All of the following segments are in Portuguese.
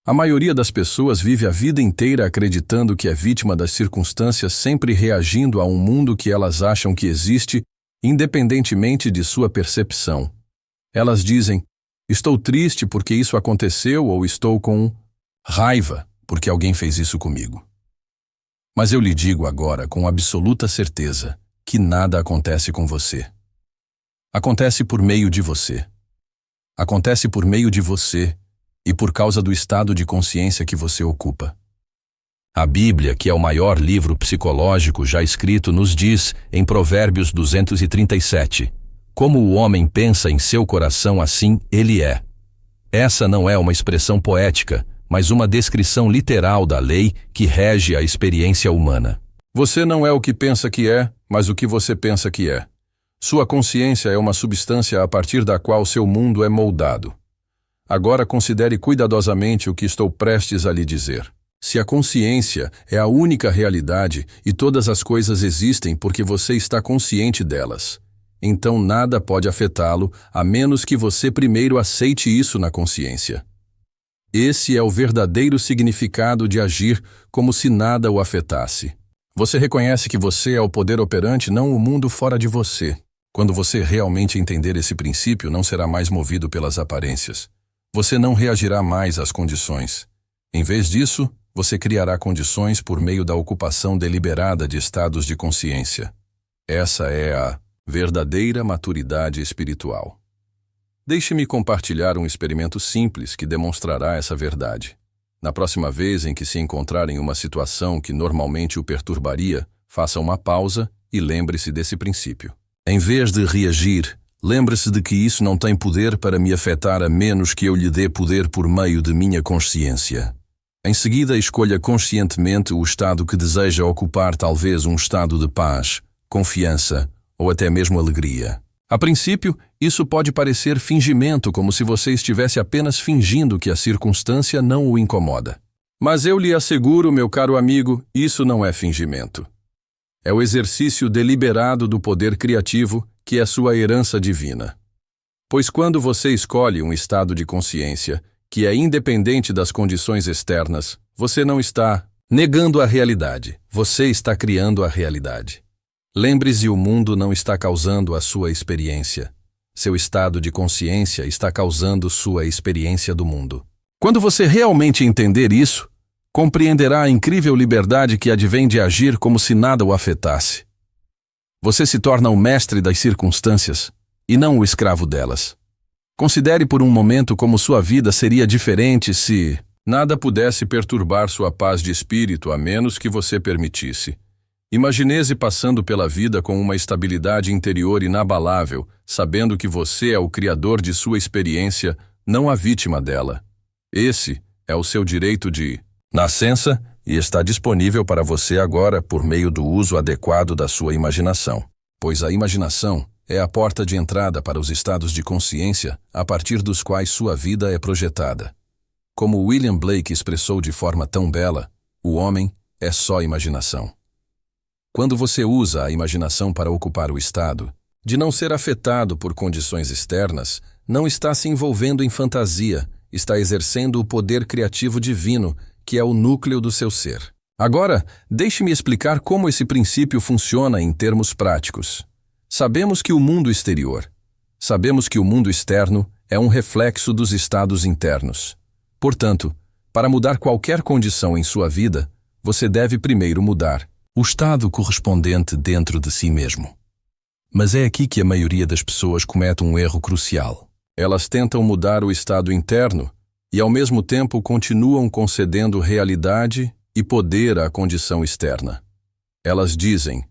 A maioria das pessoas vive a vida inteira acreditando que é vítima das circunstâncias, sempre reagindo a um mundo que elas acham que existe, independentemente de sua percepção. Elas dizem: estou triste porque isso aconteceu, ou estou com raiva porque alguém fez isso comigo. Mas eu lhe digo agora com absoluta certeza que nada acontece com você. Acontece por meio de você. Acontece por meio de você e por causa do estado de consciência que você ocupa. A Bíblia, que é o maior livro psicológico já escrito, nos diz, em Provérbios 237, como o homem pensa em seu coração, assim ele é. Essa não é uma expressão poética, mas uma descrição literal da lei que rege a experiência humana. Você não é o que pensa que é, mas o que você pensa que é. Sua consciência é uma substância a partir da qual seu mundo é moldado. Agora considere cuidadosamente o que estou prestes a lhe dizer. Se a consciência é a única realidade e todas as coisas existem porque você está consciente delas, então nada pode afetá-lo a menos que você primeiro aceite isso na consciência. Esse é o verdadeiro significado de agir como se nada o afetasse. Você reconhece que você é o poder operante, não o mundo fora de você. Quando você realmente entender esse princípio, não será mais movido pelas aparências. Você não reagirá mais às condições. Em vez disso, você criará condições por meio da ocupação deliberada de estados de consciência. Essa é a verdadeira maturidade espiritual. Deixe-me compartilhar um experimento simples que demonstrará essa verdade. Na próxima vez em que se encontrar em uma situação que normalmente o perturbaria, faça uma pausa e lembre-se desse princípio. Em vez de reagir, lembre-se de que isso não tem poder para me afetar a menos que eu lhe dê poder por meio de minha consciência. Em seguida, escolha conscientemente o estado que deseja ocupar, talvez um estado de paz, confiança ou até mesmo alegria. A princípio, isso pode parecer fingimento, como se você estivesse apenas fingindo que a circunstância não o incomoda. Mas eu lhe asseguro, meu caro amigo, isso não é fingimento. É o exercício deliberado do poder criativo, que é sua herança divina. Pois quando você escolhe um estado de consciência que é independente das condições externas, você não está negando a realidade, você está criando a realidade. Lembre-se, o mundo não está causando a sua experiência. Seu estado de consciência está causando sua experiência do mundo. Quando você realmente entender isso, compreenderá a incrível liberdade que advém de agir como se nada o afetasse. Você se torna o mestre das circunstâncias e não o escravo delas. Considere por um momento como sua vida seria diferente se nada pudesse perturbar sua paz de espírito a menos que você permitisse. Imagine-se passando pela vida com uma estabilidade interior inabalável, sabendo que você é o criador de sua experiência, não a vítima dela. Esse é o seu direito de nascença e está disponível para você agora por meio do uso adequado da sua imaginação. Pois a imaginação é a porta de entrada para os estados de consciência a partir dos quais sua vida é projetada. Como William Blake expressou de forma tão bela, o homem é só imaginação. Quando você usa a imaginação para ocupar o estado de não ser afetado por condições externas, não está se envolvendo em fantasia, está exercendo o poder criativo divino, que é o núcleo do seu ser. Agora, deixe-me explicar como esse princípio funciona em termos práticos. Sabemos que o mundo exterior, sabemos que o mundo externo é um reflexo dos estados internos. Portanto, para mudar qualquer condição em sua vida, você deve primeiro mudar o estado correspondente dentro de si mesmo. Mas é aqui que a maioria das pessoas comete um erro crucial. Elas tentam mudar o estado interno e, ao mesmo tempo, continuam concedendo realidade e poder à condição externa. Elas dizem: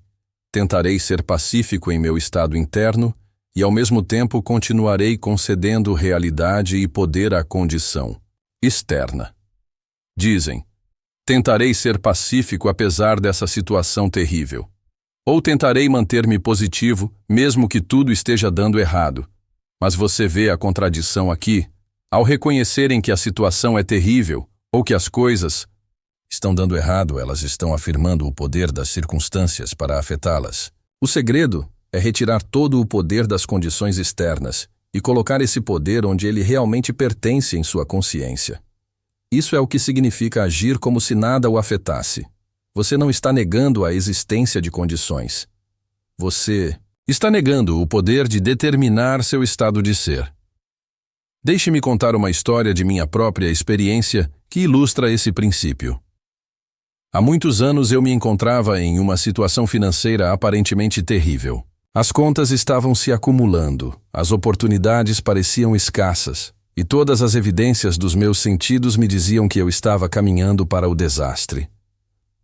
tentarei ser pacífico em meu estado interno e, ao mesmo tempo, continuarei concedendo realidade e poder à condição externa. Dizem: tentarei ser pacífico apesar dessa situação terrível. Ou tentarei manter-me positivo, mesmo que tudo esteja dando errado. Mas você vê a contradição aqui? Ao reconhecerem que a situação é terrível, ou que as coisas estão dando errado, elas estão afirmando o poder das circunstâncias para afetá-las. O segredo é retirar todo o poder das condições externas e colocar esse poder onde ele realmente pertence em sua consciência. Isso é o que significa agir como se nada o afetasse. Você não está negando a existência de condições. Você está negando o poder de determinar seu estado de ser. Deixe-me contar uma história de minha própria experiência que ilustra esse princípio. Há muitos anos eu me encontrava em uma situação financeira aparentemente terrível. As contas estavam se acumulando, as oportunidades pareciam escassas, e todas as evidências dos meus sentidos me diziam que eu estava caminhando para o desastre.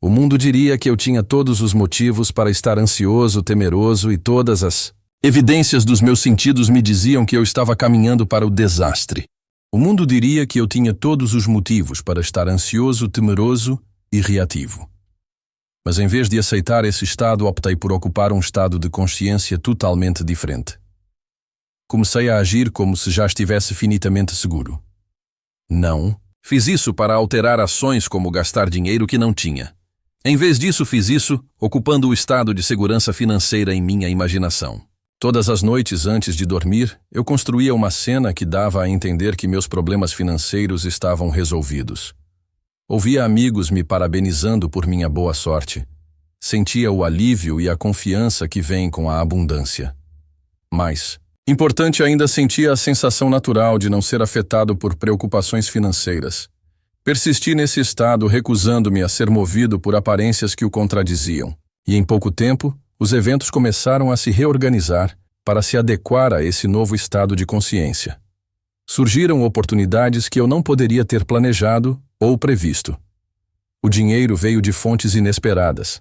O mundo diria que eu tinha todos os motivos para estar ansioso, temeroso, e todas as evidências dos meus sentidos me diziam que eu estava caminhando para o desastre. O mundo diria que eu tinha todos os motivos para estar ansioso, temeroso e reativo. Mas em vez de aceitar esse estado, optei por ocupar um estado de consciência totalmente diferente. Comecei a agir como se já estivesse finitamente seguro. Não, fiz isso para alterar ações como gastar dinheiro que não tinha. Em vez disso, fiz isso ocupando o estado de segurança financeira em minha imaginação. Todas as noites antes de dormir, eu construía uma cena que dava a entender que meus problemas financeiros estavam resolvidos. Ouvia amigos me parabenizando por minha boa sorte. Sentia o alívio e a confiança que vem com a abundância. Mas, importante ainda, sentia a sensação natural de não ser afetado por preocupações financeiras. Persisti nesse estado, recusando-me a ser movido por aparências que o contradiziam. E em pouco tempo, os eventos começaram a se reorganizar para se adequar a esse novo estado de consciência. Surgiram oportunidades que eu não poderia ter planejado ou previsto. O dinheiro veio de fontes inesperadas.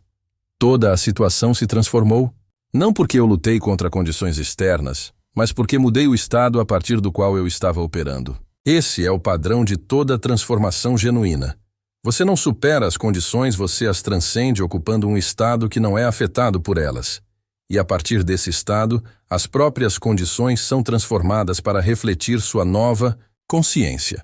Toda a situação se transformou, não porque eu lutei contra condições externas, mas porque mudei o estado a partir do qual eu estava operando. Esse é o padrão de toda transformação genuína. Você não supera as condições, você as transcende ocupando um estado que não é afetado por elas. E a partir desse estado, as próprias condições são transformadas para refletir sua nova consciência.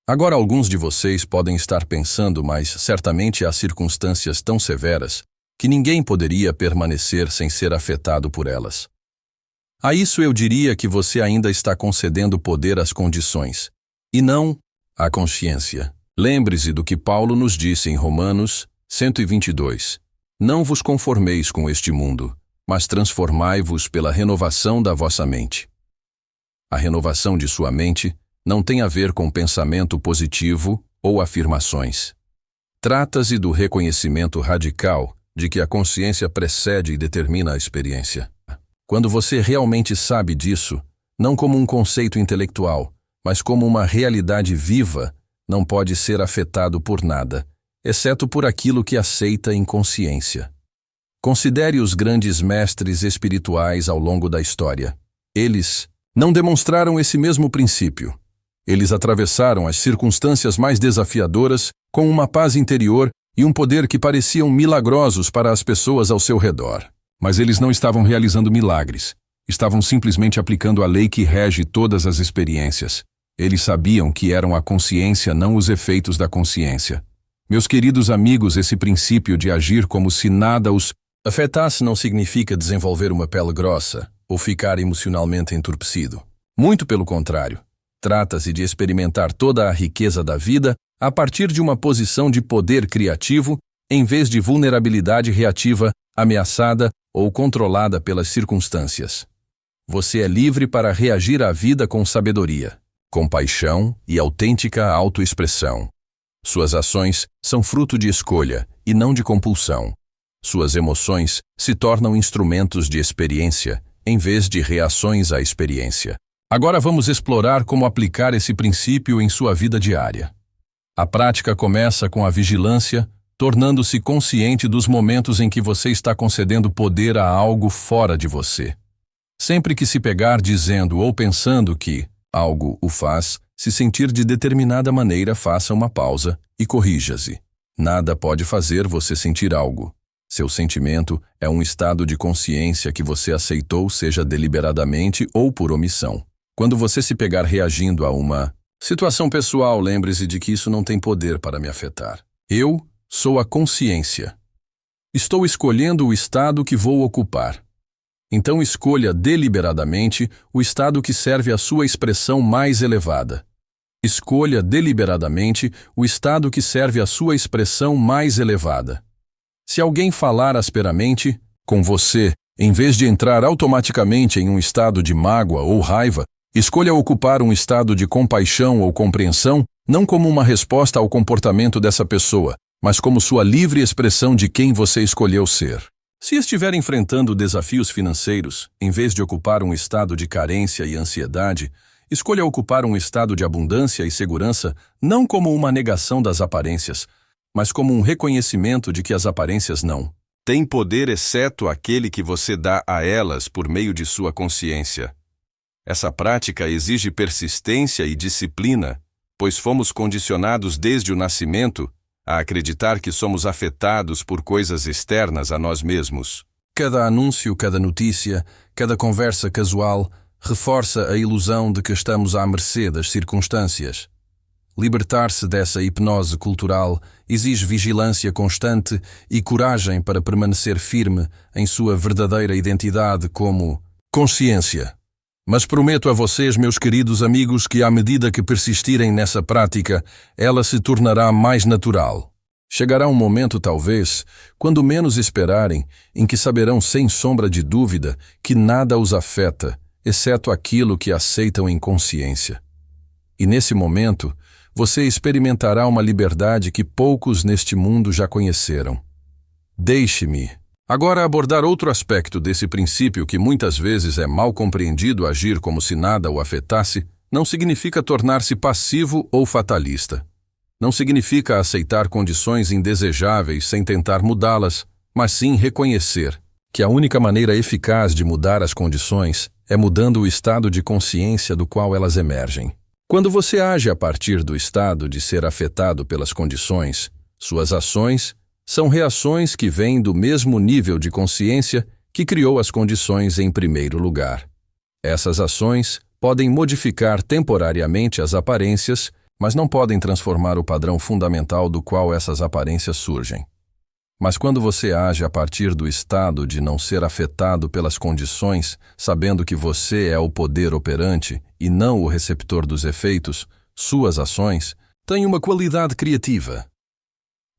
Agora alguns de vocês podem estar pensando, mas certamente há circunstâncias tão severas que ninguém poderia permanecer sem ser afetado por elas. A isso eu diria que você ainda está concedendo poder às condições, e não à consciência. Lembre-se do que Paulo nos disse em Romanos 122. Não vos conformeis com este mundo, mas transformai-vos pela renovação da vossa mente. A renovação de sua mente não tem a ver com pensamento positivo ou afirmações. Trata-se do reconhecimento radical de que a consciência precede e determina a experiência. Quando você realmente sabe disso, não como um conceito intelectual, mas como uma realidade viva, não pode ser afetado por nada, exceto por aquilo que aceita em consciência. Considere os grandes mestres espirituais ao longo da história. Eles não demonstraram esse mesmo princípio. Eles atravessaram as circunstâncias mais desafiadoras com uma paz interior e um poder que pareciam milagrosos para as pessoas ao seu redor. Mas eles não estavam realizando milagres. Estavam simplesmente aplicando a lei que rege todas as experiências. Eles sabiam que eram a consciência, não os efeitos da consciência. Meus queridos amigos, esse princípio de agir como se nada os afetasse não significa desenvolver uma pele grossa ou ficar emocionalmente entorpecido. Muito pelo contrário. Trata-se de experimentar toda a riqueza da vida a partir de uma posição de poder criativo, em vez de vulnerabilidade reativa, ameaçada ou controlada pelas circunstâncias. Você é livre para reagir à vida com sabedoria, compaixão e autêntica autoexpressão. Suas ações são fruto de escolha e não de compulsão. Suas emoções se tornam instrumentos de experiência, em vez de reações à experiência. Agora vamos explorar como aplicar esse princípio em sua vida diária. A prática começa com a vigilância, tornando-se consciente dos momentos em que você está concedendo poder a algo fora de você. Sempre que se pegar dizendo ou pensando que algo o faz se sentir de determinada maneira, faça uma pausa e corrija-se. Nada pode fazer você sentir algo. Seu sentimento é um estado de consciência que você aceitou, seja deliberadamente ou por omissão. Quando você se pegar reagindo a uma situação pessoal, lembre-se de que isso não tem poder para me afetar. Eu sou a consciência. Estou escolhendo o estado que vou ocupar. Então escolha deliberadamente o estado que serve à sua expressão mais elevada. Escolha deliberadamente o estado que serve à sua expressão mais elevada. Se alguém falar asperamente com você, em vez de entrar automaticamente em um estado de mágoa ou raiva, escolha ocupar um estado de compaixão ou compreensão, não como uma resposta ao comportamento dessa pessoa, mas como sua livre expressão de quem você escolheu ser. Se estiver enfrentando desafios financeiros, em vez de ocupar um estado de carência e ansiedade, escolha ocupar um estado de abundância e segurança não como uma negação das aparências, mas como um reconhecimento de que as aparências não têm poder exceto aquele que você dá a elas por meio de sua consciência. Essa prática exige persistência e disciplina, pois fomos condicionados desde o nascimento a acreditar que somos afetados por coisas externas a nós mesmos. Cada anúncio, cada notícia, cada conversa casual reforça a ilusão de que estamos à mercê das circunstâncias. Libertar-se dessa hipnose cultural exige vigilância constante e coragem para permanecer firme em sua verdadeira identidade como consciência. Mas prometo a vocês, meus queridos amigos, que à medida que persistirem nessa prática, ela se tornará mais natural. Chegará um momento, talvez, quando menos esperarem, em que saberão sem sombra de dúvida que nada os afeta, exceto aquilo que aceitam em consciência. E nesse momento, você experimentará uma liberdade que poucos neste mundo já conheceram. Deixe-me agora abordar outro aspecto desse princípio que muitas vezes é mal compreendido. Agir como se nada o afetasse não significa tornar-se passivo ou fatalista. Não significa aceitar condições indesejáveis sem tentar mudá-las, mas sim reconhecer que a única maneira eficaz de mudar as condições é mudando o estado de consciência do qual elas emergem. Quando você age a partir do estado de ser afetado pelas condições, suas ações são reações que vêm do mesmo nível de consciência que criou as condições em primeiro lugar. Essas ações podem modificar temporariamente as aparências, mas não podem transformar o padrão fundamental do qual essas aparências surgem. Mas quando você age a partir do estado de não ser afetado pelas condições, sabendo que você é o poder operante e não o receptor dos efeitos, suas ações têm uma qualidade criativa.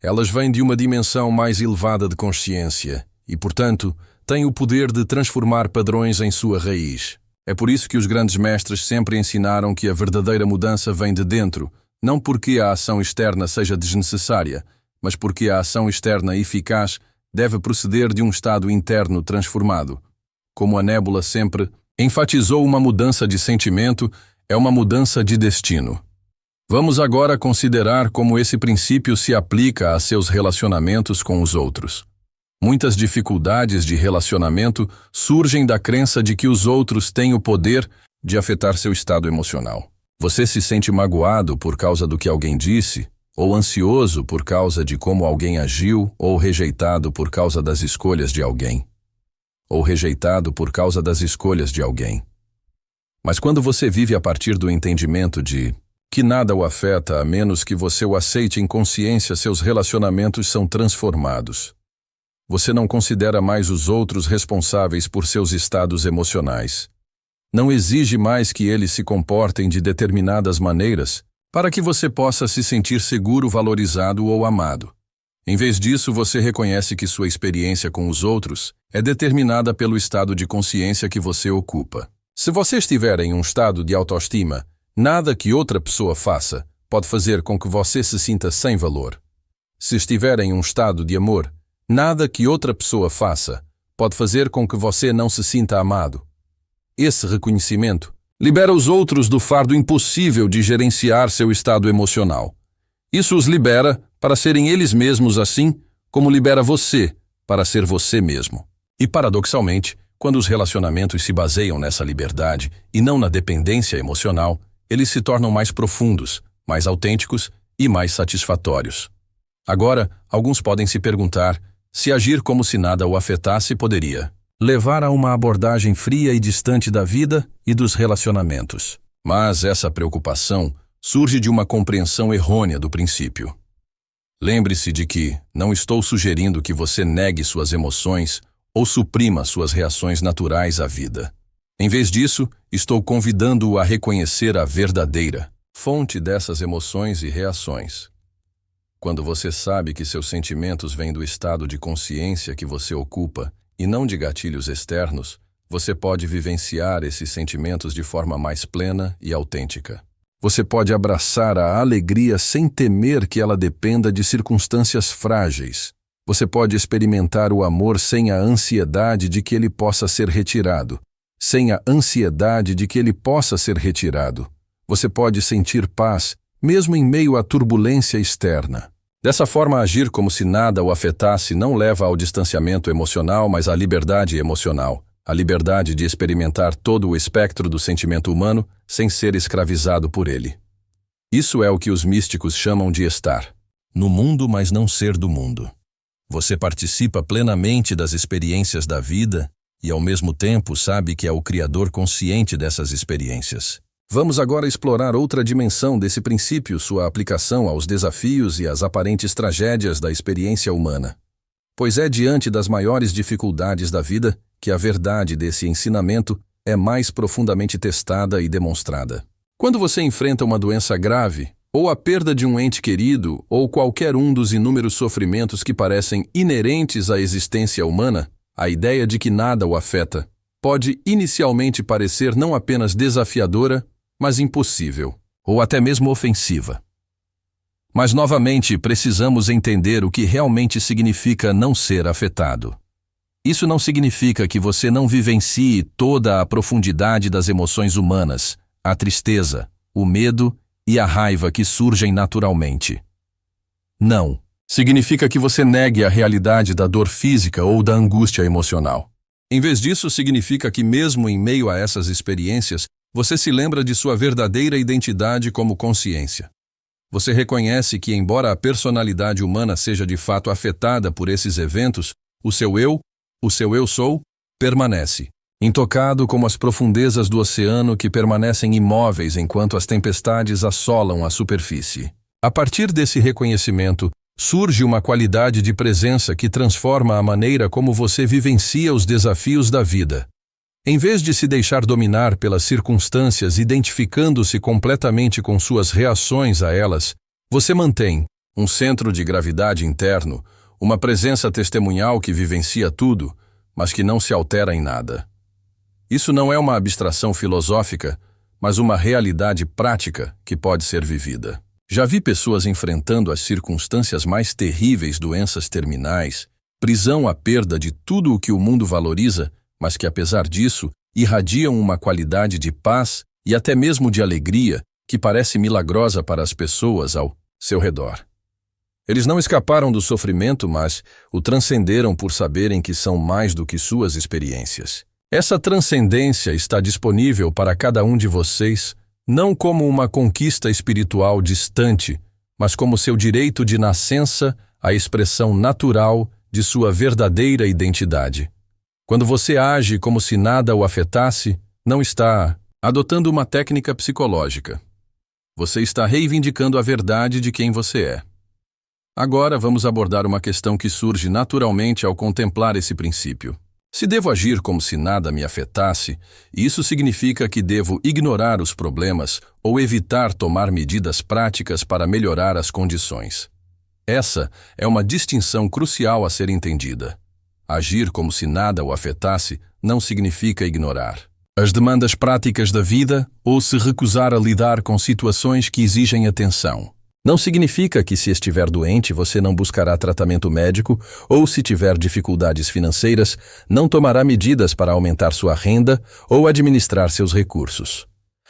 Elas vêm de uma dimensão mais elevada de consciência e, portanto, têm o poder de transformar padrões em sua raiz. É por isso que os grandes mestres sempre ensinaram que a verdadeira mudança vem de dentro, não porque a ação externa seja desnecessária, mas porque a ação externa eficaz deve proceder de um estado interno transformado. Como a Nébula sempre enfatizou, uma mudança de sentimento é uma mudança de destino. Vamos agora considerar como esse princípio se aplica a seus relacionamentos com os outros. Muitas dificuldades de relacionamento surgem da crença de que os outros têm o poder de afetar seu estado emocional. Você se sente magoado por causa do que alguém disse, ou ansioso por causa de como alguém agiu, ou rejeitado por causa das escolhas de alguém. Mas quando você vive a partir do entendimento de que nada o afeta a menos que você o aceite em consciência, seus relacionamentos são transformados. Você não considera mais os outros responsáveis por seus estados emocionais. Não exige mais que eles se comportem de determinadas maneiras para que você possa se sentir seguro, valorizado ou amado. Em vez disso, você reconhece que sua experiência com os outros é determinada pelo estado de consciência que você ocupa. Se você estiver em um estado de autoestima, nada que outra pessoa faça pode fazer com que você se sinta sem valor. Se estiver em um estado de amor, nada que outra pessoa faça pode fazer com que você não se sinta amado. Esse reconhecimento libera os outros do fardo impossível de gerenciar seu estado emocional. Isso os libera para serem eles mesmos, assim como libera você para ser você mesmo. E paradoxalmente, quando os relacionamentos se baseiam nessa liberdade e não na dependência emocional, eles se tornam mais profundos, mais autênticos e mais satisfatórios. Agora, alguns podem se perguntar se agir como se nada o afetasse poderia levar a uma abordagem fria e distante da vida e dos relacionamentos. Mas essa preocupação surge de uma compreensão errônea do princípio. Lembre-se de que não estou sugerindo que você negue suas emoções ou suprima suas reações naturais à vida. Em vez disso, estou convidando-o a reconhecer a verdadeira, fonte dessas emoções e reações. Quando você sabe que seus sentimentos vêm do estado de consciência que você ocupa e não de gatilhos externos, você pode vivenciar esses sentimentos de forma mais plena e autêntica. Você pode abraçar a alegria sem temer que ela dependa de circunstâncias frágeis. Você pode experimentar o amor sem a ansiedade de que ele possa ser retirado. Sem a ansiedade de que ele possa ser retirado. Você pode sentir paz, mesmo em meio à turbulência externa. Dessa forma, agir como se nada o afetasse não leva ao distanciamento emocional, mas à liberdade emocional. A liberdade de experimentar todo o espectro do sentimento humano sem ser escravizado por ele. Isso é o que os místicos chamam de estar no mundo, mas não ser do mundo. Você participa plenamente das experiências da vida e, ao mesmo tempo, sabe que é o Criador consciente dessas experiências. Vamos agora explorar outra dimensão desse princípio, sua aplicação aos desafios e às aparentes tragédias da experiência humana. Pois é diante das maiores dificuldades da vida que a verdade desse ensinamento é mais profundamente testada e demonstrada. Quando você enfrenta uma doença grave, ou a perda de um ente querido, ou qualquer um dos inúmeros sofrimentos que parecem inerentes à existência humana, a ideia de que nada o afeta pode inicialmente parecer não apenas desafiadora, mas impossível, ou até mesmo ofensiva. Mas, novamente, precisamos entender o que realmente significa não ser afetado. Isso não significa que você não vivencie toda a profundidade das emoções humanas, a tristeza, o medo e a raiva que surgem naturalmente. Não. Significa que você negue a realidade da dor física ou da angústia emocional. Em vez disso, significa que mesmo em meio a essas experiências, você se lembra de sua verdadeira identidade como consciência. Você reconhece que, embora a personalidade humana seja de fato afetada por esses eventos, o seu eu sou, permanece, intocado como as profundezas do oceano que permanecem imóveis enquanto as tempestades assolam a superfície. A partir desse reconhecimento, surge uma qualidade de presença que transforma a maneira como você vivencia os desafios da vida. Em vez de se deixar dominar pelas circunstâncias, identificando-se completamente com suas reações a elas, você mantém um centro de gravidade interno, uma presença testemunhal que vivencia tudo, mas que não se altera em nada. Isso não é uma abstração filosófica, mas uma realidade prática que pode ser vivida. Já vi pessoas enfrentando as circunstâncias mais terríveis, doenças terminais, prisão à perda de tudo o que o mundo valoriza, mas que, apesar disso, irradiam uma qualidade de paz e até mesmo de alegria que parece milagrosa para as pessoas ao seu redor. Eles não escaparam do sofrimento, mas o transcenderam por saberem que são mais do que suas experiências. Essa transcendência está disponível para cada um de vocês, não como uma conquista espiritual distante, mas como seu direito de nascença à expressão natural de sua verdadeira identidade. Quando você age como se nada o afetasse, não está adotando uma técnica psicológica. Você está reivindicando a verdade de quem você é. Agora vamos abordar uma questão que surge naturalmente ao contemplar esse princípio. Se devo agir como se nada me afetasse, isso significa que devo ignorar os problemas ou evitar tomar medidas práticas para melhorar as condições. Essa é uma distinção crucial a ser entendida. Agir como se nada o afetasse não significa ignorar as demandas práticas da vida ou se recusar a lidar com situações que exigem atenção. Não significa que, se estiver doente, você não buscará tratamento médico ou, se tiver dificuldades financeiras, não tomará medidas para aumentar sua renda ou administrar seus recursos.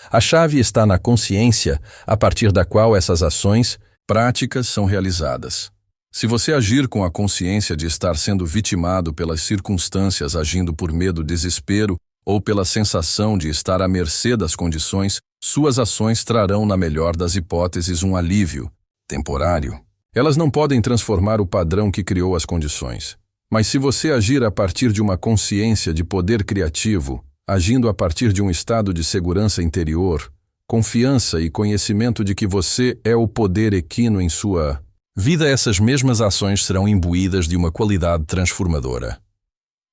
A chave está na consciência a partir da qual essas ações práticas são realizadas. Se você agir com a consciência de estar sendo vitimado pelas circunstâncias, agindo por medo, desespero ou pela sensação de estar à mercê das condições, suas ações trarão, na melhor das hipóteses, um alívio temporário. Elas não podem transformar o padrão que criou as condições. Mas se você agir a partir de uma consciência de poder criativo, agindo a partir de um estado de segurança interior, confiança e conhecimento de que você é o poder equino em sua vida, essas mesmas ações serão imbuídas de uma qualidade transformadora.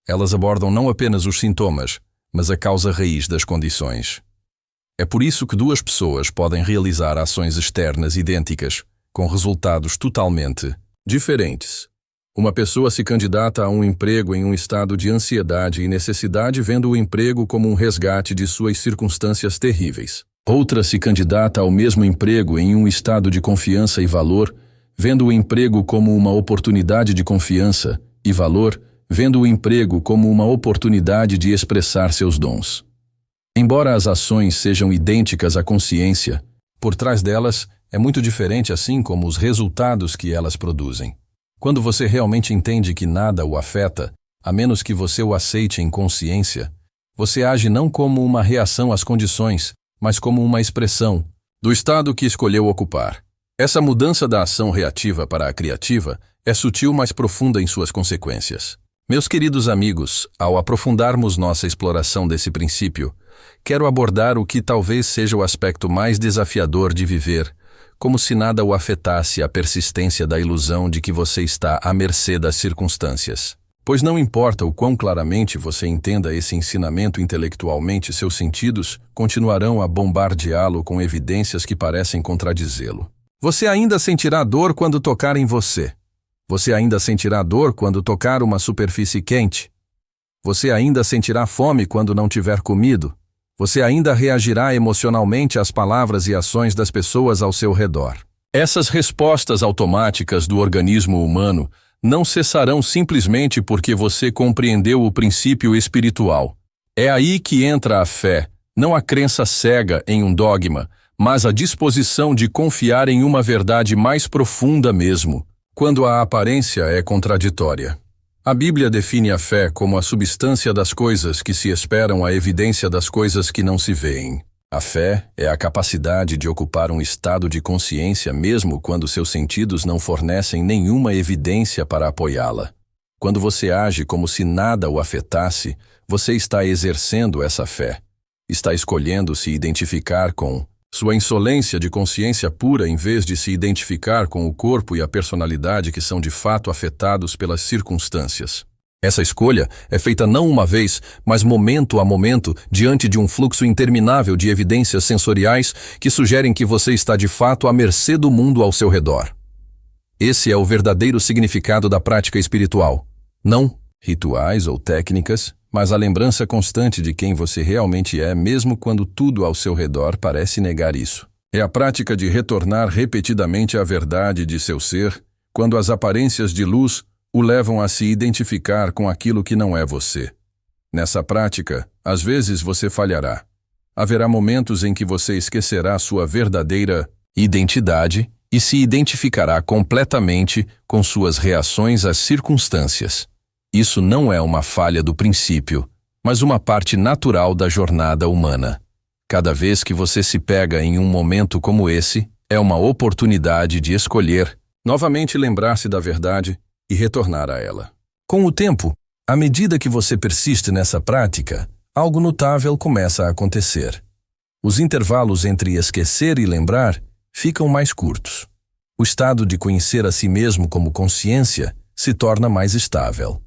Elas abordam não apenas os sintomas, mas a causa raiz das condições. É por isso que duas pessoas podem realizar ações externas idênticas, com resultados totalmente diferentes. Uma pessoa se candidata a um emprego em um estado de ansiedade e necessidade, vendo o emprego como um resgate de suas circunstâncias terríveis. Outra se candidata ao mesmo emprego em um estado de confiança e valor, vendo o emprego como uma oportunidade de confiança e valor, vendo o emprego como uma oportunidade de expressar seus dons. Embora as ações sejam idênticas à consciência, por trás delas é muito diferente, assim como os resultados que elas produzem. Quando você realmente entende que nada o afeta, a menos que você o aceite em consciência, você age não como uma reação às condições, mas como uma expressão do estado que escolheu ocupar. Essa mudança da ação reativa para a criativa é sutil, mas profunda em suas consequências. Meus queridos amigos, ao aprofundarmos nossa exploração desse princípio, quero abordar o que talvez seja o aspecto mais desafiador de viver, como se nada o afetasse, a persistência da ilusão de que você está à mercê das circunstâncias. Pois não importa o quão claramente você entenda esse ensinamento intelectualmente, seus sentidos continuarão a bombardeá-lo com evidências que parecem contradizê-lo. Você ainda sentirá dor quando tocar em você. Você ainda sentirá dor quando tocar uma superfície quente. Você ainda sentirá fome quando não tiver comido. Você ainda reagirá emocionalmente às palavras e ações das pessoas ao seu redor. Essas respostas automáticas do organismo humano não cessarão simplesmente porque você compreendeu o princípio espiritual. É aí que entra a fé, não a crença cega em um dogma, mas a disposição de confiar em uma verdade mais profunda mesmo, quando a aparência é contraditória. A Bíblia define a fé como a substância das coisas que se esperam, a evidência das coisas que não se veem. A fé é a capacidade de ocupar um estado de consciência mesmo quando seus sentidos não fornecem nenhuma evidência para apoiá-la. Quando você age como se nada o afetasse, você está exercendo essa fé. Está escolhendo se identificar com sua insolência de consciência pura em vez de se identificar com o corpo e a personalidade que são de fato afetados pelas circunstâncias. Essa escolha é feita não uma vez, mas momento a momento, diante de um fluxo interminável de evidências sensoriais que sugerem que você está de fato à mercê do mundo ao seu redor. Esse é o verdadeiro significado da prática espiritual. Não rituais ou técnicas, mas a lembrança constante de quem você realmente é, mesmo quando tudo ao seu redor parece negar isso. É a prática de retornar repetidamente à verdade de seu ser, quando as aparências de luz o levam a se identificar com aquilo que não é você. Nessa prática, às vezes você falhará. Haverá momentos em que você esquecerá sua verdadeira identidade e se identificará completamente com suas reações às circunstâncias. Isso não é uma falha do princípio, mas uma parte natural da jornada humana. Cada vez que você se pega em um momento como esse, é uma oportunidade de escolher, novamente lembrar-se da verdade e retornar a ela. Com o tempo, à medida que você persiste nessa prática, algo notável começa a acontecer. Os intervalos entre esquecer e lembrar ficam mais curtos. O estado de conhecer a si mesmo como consciência se torna mais estável.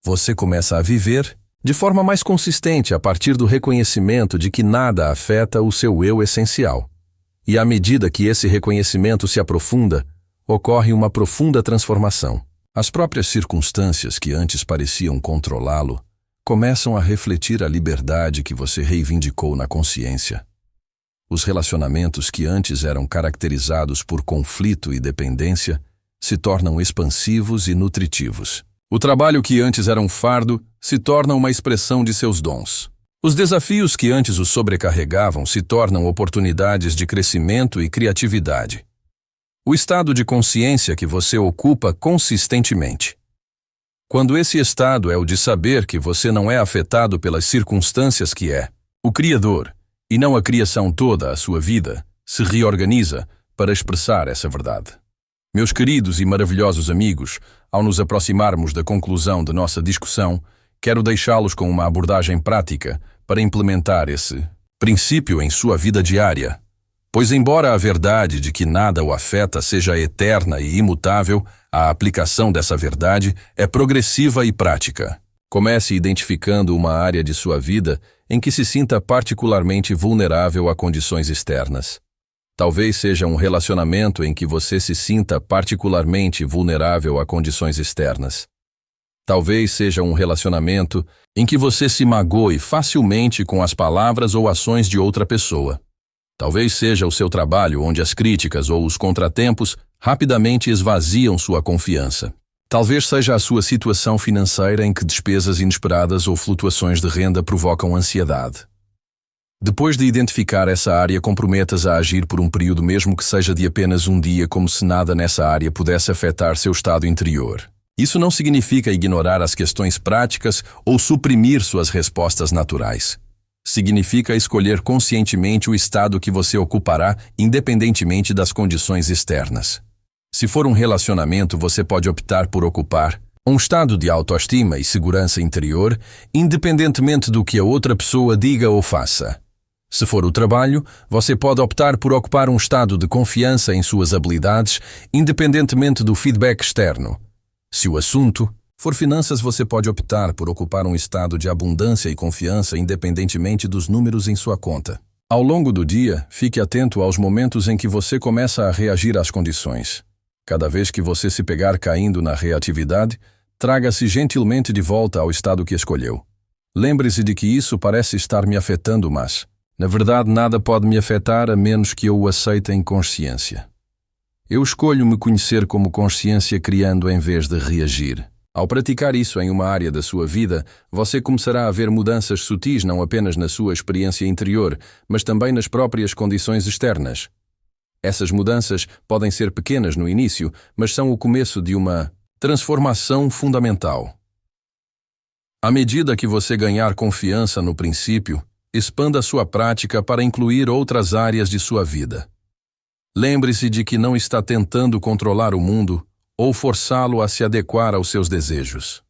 Você começa a viver de forma mais consistente a partir do reconhecimento de que nada afeta o seu eu essencial. E à medida que esse reconhecimento se aprofunda, ocorre uma profunda transformação. As próprias circunstâncias que antes pareciam controlá-lo começam a refletir a liberdade que você reivindicou na consciência. Os relacionamentos que antes eram caracterizados por conflito e dependência se tornam expansivos e nutritivos. O trabalho que antes era um fardo se torna uma expressão de seus dons. Os desafios que antes o sobrecarregavam se tornam oportunidades de crescimento e criatividade. O estado de consciência que você ocupa consistentemente. Quando esse estado é o de saber que você não é afetado pelas circunstâncias que é, o Criador, e não a criação toda, a sua vida, se reorganiza para expressar essa verdade. Meus queridos e maravilhosos amigos, ao nos aproximarmos da conclusão de nossa discussão, quero deixá-los com uma abordagem prática para implementar esse princípio em sua vida diária. Pois embora a verdade de que nada o afeta seja eterna e imutável, a aplicação dessa verdade é progressiva e prática. Comece identificando uma área de sua vida em que se sinta particularmente vulnerável a condições externas. Talvez seja um relacionamento em que você se sinta particularmente vulnerável a condições externas. Talvez seja um relacionamento em que você se magoe facilmente com as palavras ou ações de outra pessoa. Talvez seja o seu trabalho onde as críticas ou os contratempos rapidamente esvaziam sua confiança. Talvez seja a sua situação financeira em que despesas inesperadas ou flutuações de renda provocam ansiedade. Depois de identificar essa área, comprometa-se a agir por um período mesmo que seja de apenas um dia, como se nada nessa área pudesse afetar seu estado interior. Isso não significa ignorar as questões práticas ou suprimir suas respostas naturais. Significa escolher conscientemente o estado que você ocupará, independentemente das condições externas. Se for um relacionamento, você pode optar por ocupar um estado de autoestima e segurança interior, independentemente do que a outra pessoa diga ou faça. Se for o trabalho, você pode optar por ocupar um estado de confiança em suas habilidades, independentemente do feedback externo. Se o assunto for finanças, você pode optar por ocupar um estado de abundância e confiança, independentemente dos números em sua conta. Ao longo do dia, fique atento aos momentos em que você começa a reagir às condições. Cada vez que você se pegar caindo na reatividade, traga-se gentilmente de volta ao estado que escolheu. Lembre-se de que isso parece estar me afetando, mas, na verdade, nada pode me afetar a menos que eu o aceite em consciência. Eu escolho me conhecer como consciência, criando em vez de reagir. Ao praticar isso em uma área da sua vida, você começará a ver mudanças sutis não apenas na sua experiência interior, mas também nas próprias condições externas. Essas mudanças podem ser pequenas no início, mas são o começo de uma transformação fundamental. À medida que você ganhar confiança no princípio, expanda sua prática para incluir outras áreas de sua vida. Lembre-se de que não está tentando controlar o mundo ou forçá-lo a se adequar aos seus desejos.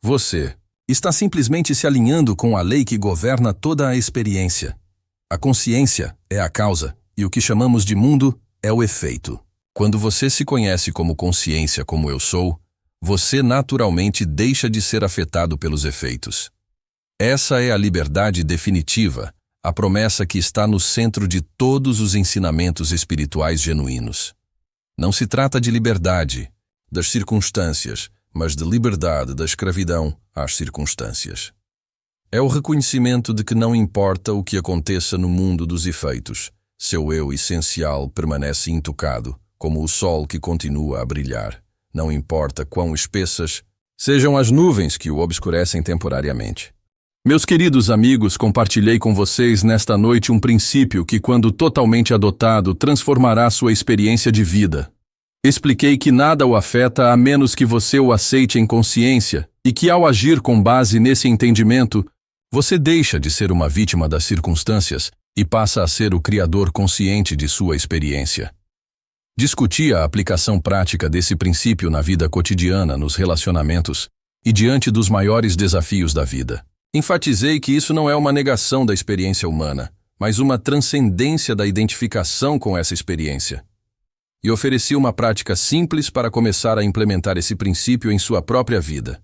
Você está simplesmente se alinhando com a lei que governa toda a experiência. A consciência é a causa, e o que chamamos de mundo é o efeito. Quando você se conhece como consciência, como eu sou, você naturalmente deixa de ser afetado pelos efeitos. Essa é a liberdade definitiva, a promessa que está no centro de todos os ensinamentos espirituais genuínos. Não se trata de liberdade das circunstâncias, mas de liberdade da escravidão às circunstâncias. É o reconhecimento de que não importa o que aconteça no mundo dos efeitos, seu eu essencial permanece intocado, como o sol que continua a brilhar. Não importa quão espessas sejam as nuvens que o obscurecem temporariamente. Meus queridos amigos, compartilhei com vocês nesta noite um princípio que, quando totalmente adotado, transformará sua experiência de vida. Expliquei que nada o afeta a menos que você o aceite em consciência e que, ao agir com base nesse entendimento, você deixa de ser uma vítima das circunstâncias e passa a ser o criador consciente de sua experiência. Discuti a aplicação prática desse princípio na vida cotidiana, nos relacionamentos e diante dos maiores desafios da vida. Enfatizei que isso não é uma negação da experiência humana, mas uma transcendência da identificação com essa experiência. E ofereci uma prática simples para começar a implementar esse princípio em sua própria vida.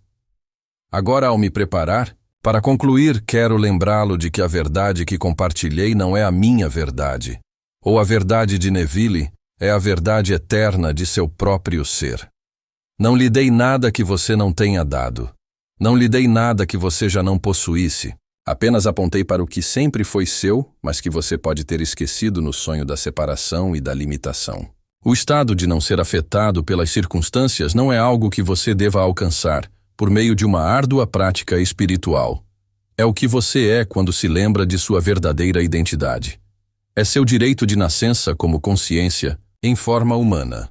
Agora, ao me preparar para concluir, quero lembrá-lo de que a verdade que compartilhei não é a minha verdade, ou a verdade de Neville é a verdade eterna de seu próprio ser. Não lhe dei nada que você não tenha dado. Não lhe dei nada que você já não possuísse. Apenas apontei para o que sempre foi seu, mas que você pode ter esquecido no sonho da separação e da limitação. O estado de não ser afetado pelas circunstâncias não é algo que você deva alcançar por meio de uma árdua prática espiritual. É o que você é quando se lembra de sua verdadeira identidade. É seu direito de nascença como consciência em forma humana.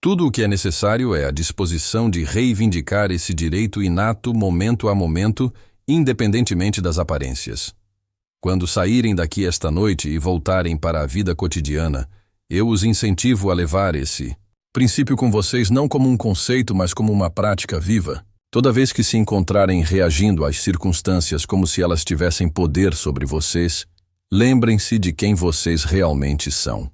Tudo o que é necessário é a disposição de reivindicar esse direito inato momento a momento, independentemente das aparências. Quando saírem daqui esta noite e voltarem para a vida cotidiana, eu os incentivo a levar esse princípio com vocês não como um conceito, mas como uma prática viva. Toda vez que se encontrarem reagindo às circunstâncias como se elas tivessem poder sobre vocês, lembrem-se de quem vocês realmente são.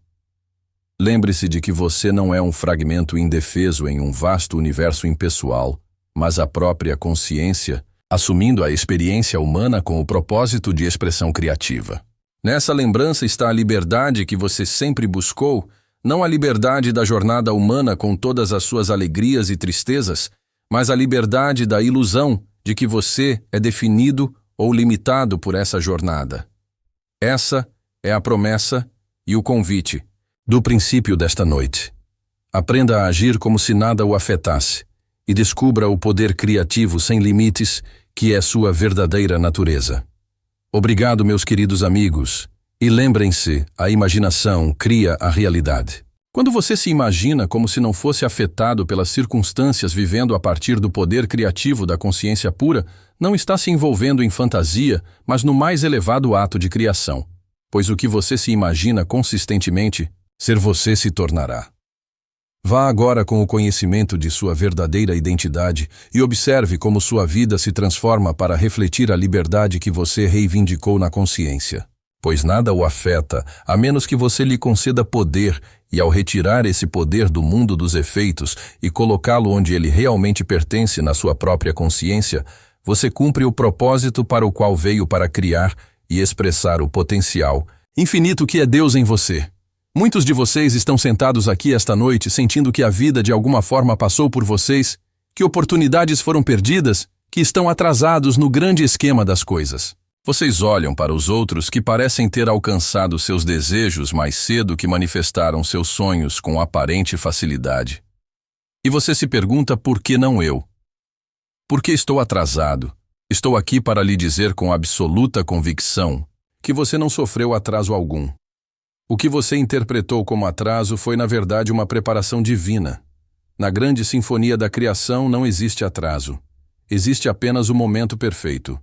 Lembre-se de que você não é um fragmento indefeso em um vasto universo impessoal, mas a própria consciência assumindo a experiência humana com o propósito de expressão criativa. Nessa lembrança está a liberdade que você sempre buscou, não a liberdade da jornada humana com todas as suas alegrias e tristezas, mas a liberdade da ilusão de que você é definido ou limitado por essa jornada. Essa é a promessa e o convite do princípio desta noite. Aprenda a agir como se nada o afetasse e descubra o poder criativo sem limites que é sua verdadeira natureza. Obrigado, meus queridos amigos, e lembrem-se, a imaginação cria a realidade. Quando você se imagina como se não fosse afetado pelas circunstâncias vivendo a partir do poder criativo da consciência pura, não está se envolvendo em fantasia, mas no mais elevado ato de criação. Pois o que você se imagina consistentemente, ser você se tornará. Vá agora com o conhecimento de sua verdadeira identidade e observe como sua vida se transforma para refletir a liberdade que você reivindicou na consciência. Pois nada o afeta, a menos que você lhe conceda poder, e ao retirar esse poder do mundo dos efeitos e colocá-lo onde ele realmente pertence na sua própria consciência, você cumpre o propósito para o qual veio para criar e expressar o potencial infinito que é Deus em você. Muitos de vocês estão sentados aqui esta noite sentindo que a vida de alguma forma passou por vocês, que oportunidades foram perdidas, que estão atrasados no grande esquema das coisas. Vocês olham para os outros que parecem ter alcançado seus desejos mais cedo que manifestaram seus sonhos com aparente facilidade. E você se pergunta por que não eu? Por que estou atrasado? Estou aqui para lhe dizer com absoluta convicção que você não sofreu atraso algum. O que você interpretou como atraso foi, na verdade, uma preparação divina. Na grande sinfonia da criação não existe atraso. Existe apenas o momento perfeito.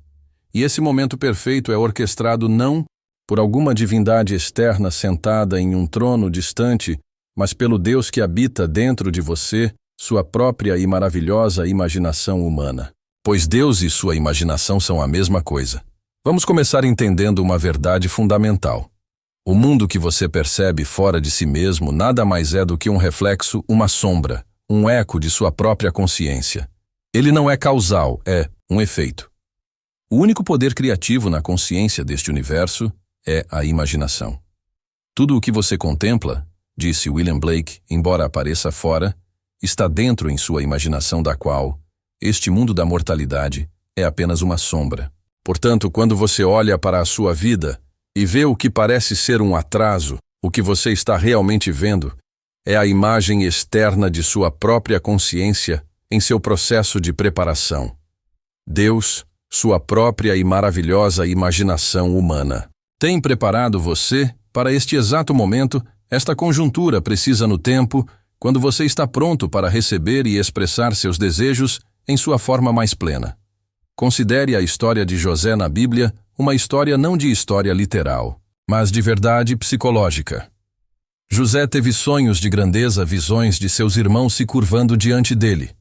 E esse momento perfeito é orquestrado não por alguma divindade externa sentada em um trono distante, mas pelo Deus que habita dentro de você, sua própria e maravilhosa imaginação humana. Pois Deus e sua imaginação são a mesma coisa. Vamos começar entendendo uma verdade fundamental. O mundo que você percebe fora de si mesmo nada mais é do que um reflexo, uma sombra, um eco de sua própria consciência. Ele não é causal, é um efeito. O único poder criativo na consciência deste universo é a imaginação. Tudo o que você contempla, disse William Blake, embora apareça fora, está dentro em sua imaginação da qual este mundo da mortalidade é apenas uma sombra. Portanto, quando você olha para a sua vida e vê o que parece ser um atraso, o que você está realmente vendo é a imagem externa de sua própria consciência em seu processo de preparação. Deus, sua própria e maravilhosa imaginação humana, tem preparado você para este exato momento, esta conjuntura precisa no tempo, quando você está pronto para receber e expressar seus desejos em sua forma mais plena. Considere a história de José na Bíblia uma história não de história literal, mas de verdade psicológica. José teve sonhos de grandeza, visões de seus irmãos se curvando diante dele.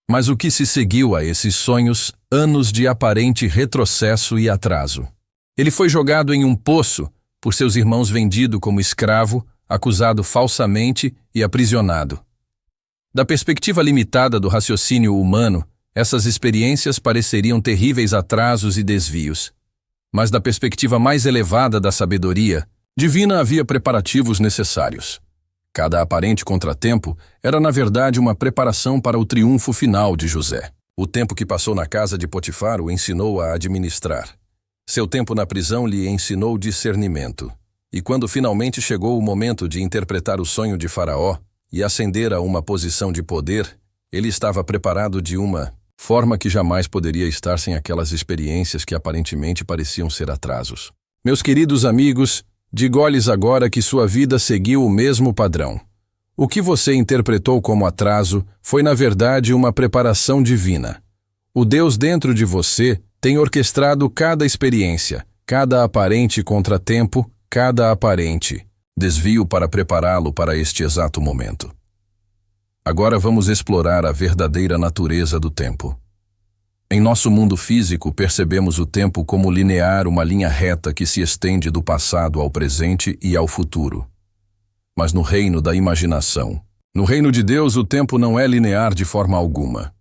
Mas o que se seguiu a esses sonhos? Anos de aparente retrocesso e atraso. Ele foi jogado em um poço, por seus irmãos vendido como escravo, acusado falsamente e aprisionado. Da perspectiva limitada do raciocínio humano, essas experiências pareceriam terríveis atrasos e desvios. Mas da perspectiva mais elevada da sabedoria divina havia preparativos necessários. Cada aparente contratempo era, na verdade, uma preparação para o triunfo final de José. O tempo que passou na casa de Potifar o ensinou a administrar. Seu tempo na prisão lhe ensinou discernimento. E quando finalmente chegou o momento de interpretar o sonho de Faraó e ascender a uma posição de poder, ele estava preparado de uma forma que jamais poderia estar sem aquelas experiências que aparentemente pareciam ser atrasos. Meus queridos amigos, digo-lhes agora que sua vida seguiu o mesmo padrão. O que você interpretou como atraso foi, na verdade, uma preparação divina. O Deus dentro de você tem orquestrado cada experiência, cada aparente contratempo, cada aparente desvio para prepará-lo para este exato momento. Agora vamos explorar a verdadeira natureza do tempo. Em nosso mundo físico, percebemos o tempo como linear, uma linha reta que se estende do passado ao presente e ao futuro. Mas no reino da imaginação, no reino de Deus, o tempo não é linear de forma alguma.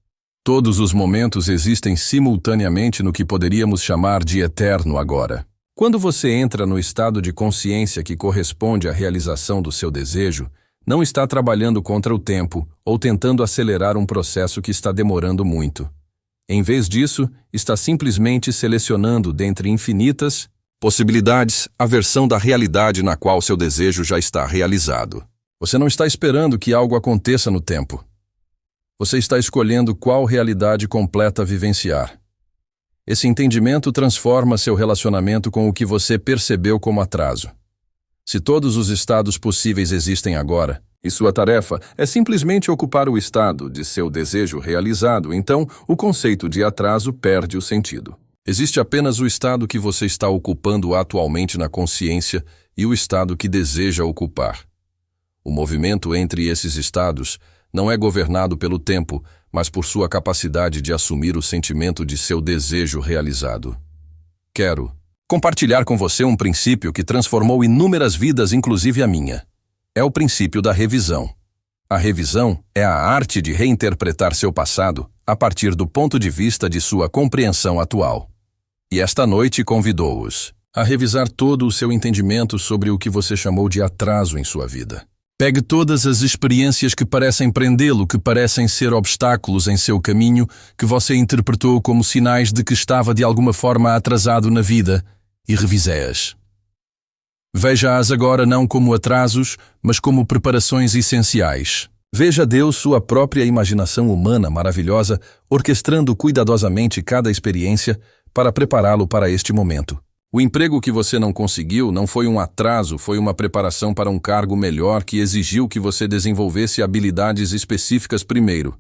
Todos os momentos existem simultaneamente no que poderíamos chamar de eterno agora. Quando você entra no estado de consciência que corresponde à realização do seu desejo, não está trabalhando contra o tempo ou tentando acelerar um processo que está demorando muito. Em vez disso, está simplesmente selecionando dentre infinitas possibilidades a versão da realidade na qual seu desejo já está realizado. Você não está esperando que algo aconteça no tempo. Você está escolhendo qual realidade completa vivenciar. Esse entendimento transforma seu relacionamento com o que você percebeu como atraso. Se todos os estados possíveis existem agora, e sua tarefa é simplesmente ocupar o estado de seu desejo realizado, então o conceito de atraso perde o sentido. Existe apenas o estado que você está ocupando atualmente na consciência e o estado que deseja ocupar. O movimento entre esses estados não é governado pelo tempo, mas por sua capacidade de assumir o sentimento de seu desejo realizado. Quero compartilhar com você um princípio que transformou inúmeras vidas, inclusive a minha. É o princípio da revisão. A revisão é a arte de reinterpretar seu passado a partir do ponto de vista de sua compreensão atual. E esta noite convidou-os a revisar todo o seu entendimento sobre o que você chamou de atraso em sua vida. Pegue todas as experiências que parecem prendê-lo, que parecem ser obstáculos em seu caminho, que você interpretou como sinais de que estava de alguma forma atrasado na vida, e revise-as. Veja-as agora não como atrasos, mas como preparações essenciais. Veja Deus, sua própria imaginação humana maravilhosa, orquestrando cuidadosamente cada experiência para prepará-lo para este momento. O emprego que você não conseguiu não foi um atraso, foi uma preparação para um cargo melhor que exigiu que você desenvolvesse habilidades específicas primeiro.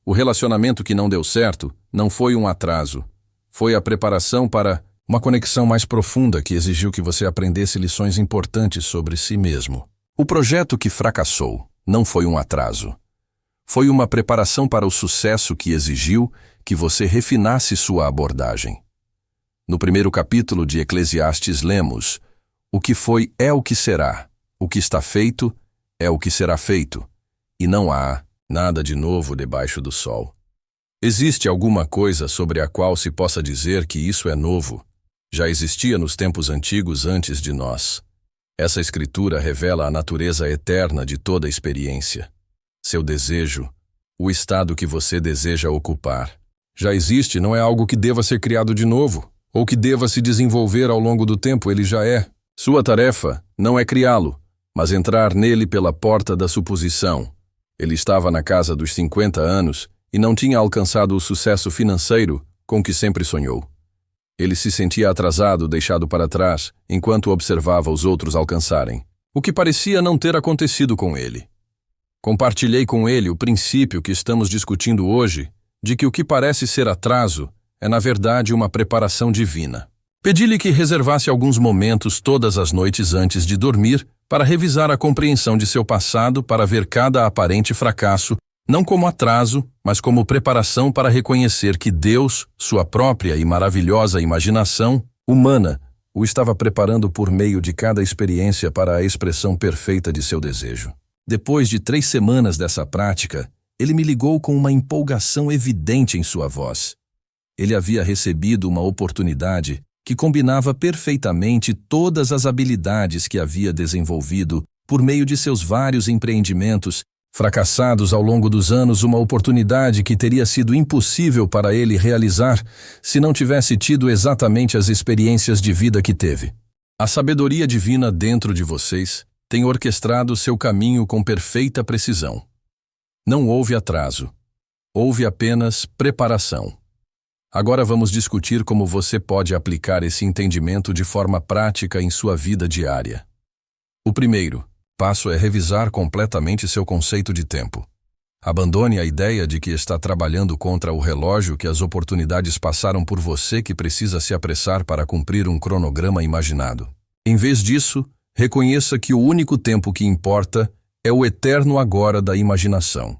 O relacionamento que não deu certo não foi um atraso, foi a preparação para uma conexão mais profunda que exigiu que você aprendesse lições importantes sobre si mesmo. O projeto que fracassou não foi um atraso. Foi uma preparação para o sucesso que exigiu que você refinasse sua abordagem. No primeiro capítulo de Eclesiastes lemos: o que foi é o que será, o que está feito é o que será feito, e não há nada de novo debaixo do sol. Existe alguma coisa sobre a qual se possa dizer que isso é novo? Já existia nos tempos antigos antes de nós. Essa escritura revela a natureza eterna de toda experiência. Seu desejo, o estado que você deseja ocupar. Já existe, não é algo que deva ser criado de novo, ou que deva se desenvolver ao longo do tempo, ele já é. Sua tarefa não é criá-lo, mas entrar nele pela porta da suposição. Ele estava na casa dos 50 anos e não tinha alcançado o sucesso financeiro com que sempre sonhou. Ele se sentia atrasado, deixado para trás, enquanto observava os outros alcançarem, o que parecia não ter acontecido com ele. Compartilhei com ele o princípio que estamos discutindo hoje, de que o que parece ser atraso é na verdade uma preparação divina. Pedi-lhe que reservasse alguns momentos todas as noites antes de dormir para revisar a compreensão de seu passado, para ver cada aparente fracasso não como atraso, mas como preparação para reconhecer que Deus, sua própria e maravilhosa imaginação humana, o estava preparando por meio de cada experiência para a expressão perfeita de seu desejo. Depois de 3 semanas dessa prática, ele me ligou com uma empolgação evidente em sua voz. Ele havia recebido uma oportunidade que combinava perfeitamente todas as habilidades que havia desenvolvido por meio de seus vários empreendimentos fracassados ao longo dos anos, uma oportunidade que teria sido impossível para ele realizar se não tivesse tido exatamente as experiências de vida que teve. A sabedoria divina dentro de vocês tem orquestrado seu caminho com perfeita precisão. Não houve atraso. Houve apenas preparação. Agora vamos discutir como você pode aplicar esse entendimento de forma prática em sua vida diária. O primeiro passo é revisar completamente seu conceito de tempo. Abandone a ideia de que está trabalhando contra o relógio, que as oportunidades passaram por você, que precisa se apressar para cumprir um cronograma imaginado. Em vez disso, reconheça que o único tempo que importa é o eterno agora da imaginação.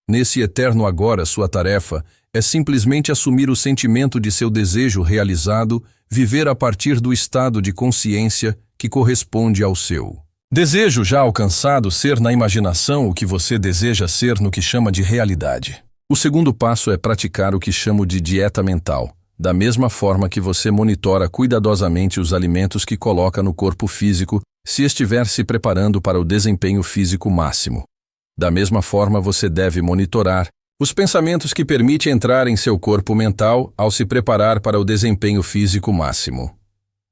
Nesse eterno agora, sua tarefa é simplesmente assumir o sentimento de seu desejo realizado, viver a partir do estado de consciência que corresponde ao seu desejo já alcançado, ser na imaginação o que você deseja ser no que chama de realidade. O segundo passo é praticar o que chamo de dieta mental, da mesma forma que você monitora cuidadosamente os alimentos que coloca no corpo físico se estiver se preparando para o desempenho físico máximo. Da mesma forma, você deve monitorar os pensamentos que permite entrar em seu corpo mental ao se preparar para o desempenho físico máximo.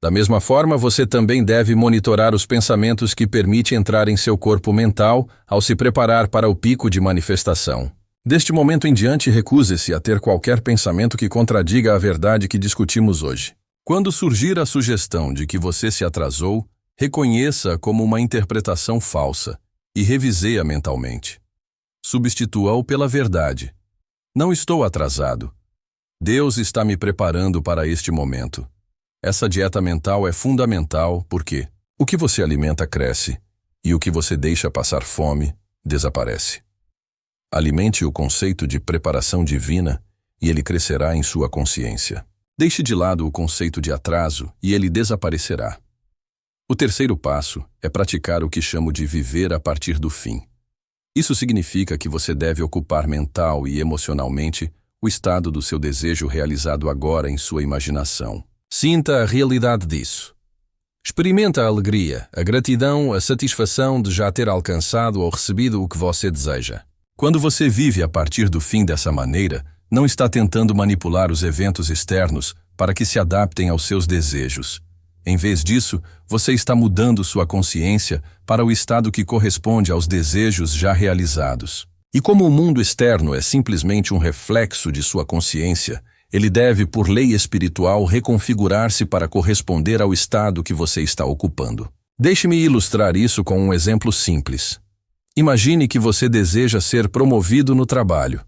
Da mesma forma, você também deve monitorar os pensamentos que permite entrar em seu corpo mental ao se preparar para o pico de manifestação. Deste momento em diante, recuse-se a ter qualquer pensamento que contradiga a verdade que discutimos hoje. Quando surgir a sugestão de que você se atrasou, reconheça-a como uma interpretação falsa e reviseie-a mentalmente. Substitua-o pela verdade. Não estou atrasado. Deus está me preparando para este momento. Essa dieta mental é fundamental porque o que você alimenta cresce e o que você deixa passar fome desaparece. Alimente o conceito de preparação divina e ele crescerá em sua consciência. Deixe de lado o conceito de atraso e ele desaparecerá. O terceiro passo é praticar o que chamo de viver a partir do fim. Isso significa que você deve ocupar mental e emocionalmente o estado do seu desejo realizado agora em sua imaginação. Sinta a realidade disso. Experimenta a alegria, a gratidão, a satisfação de já ter alcançado ou recebido o que você deseja. Quando você vive a partir do fim dessa maneira, não está tentando manipular os eventos externos para que se adaptem aos seus desejos. Em vez disso, você está mudando sua consciência para o estado que corresponde aos desejos já realizados. E como o mundo externo é simplesmente um reflexo de sua consciência, ele deve, por lei espiritual, reconfigurar-se para corresponder ao estado que você está ocupando. Deixe-me ilustrar isso com um exemplo simples. Imagine que você deseja ser promovido no trabalho.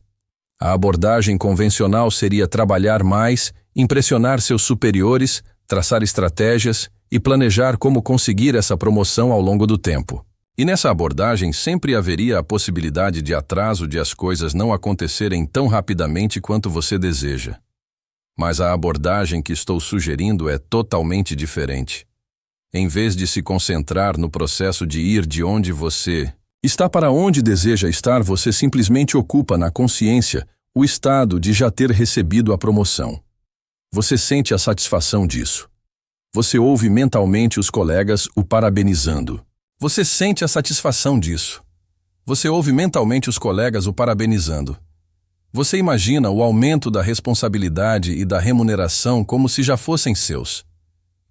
A abordagem convencional seria trabalhar mais, impressionar seus superiores, traçar estratégias e planejar como conseguir essa promoção ao longo do tempo. E nessa abordagem sempre haveria a possibilidade de atraso de as coisas não acontecerem tão rapidamente quanto você deseja. Mas a abordagem que estou sugerindo é totalmente diferente. Em vez de se concentrar no processo de ir de onde você está para onde deseja estar, você simplesmente ocupa na consciência o estado de já ter recebido a promoção. Você sente a satisfação disso. Você ouve mentalmente os colegas o parabenizando. Você sente a satisfação disso. Você ouve mentalmente os colegas o parabenizando. Você imagina o aumento da responsabilidade e da remuneração como se já fossem seus.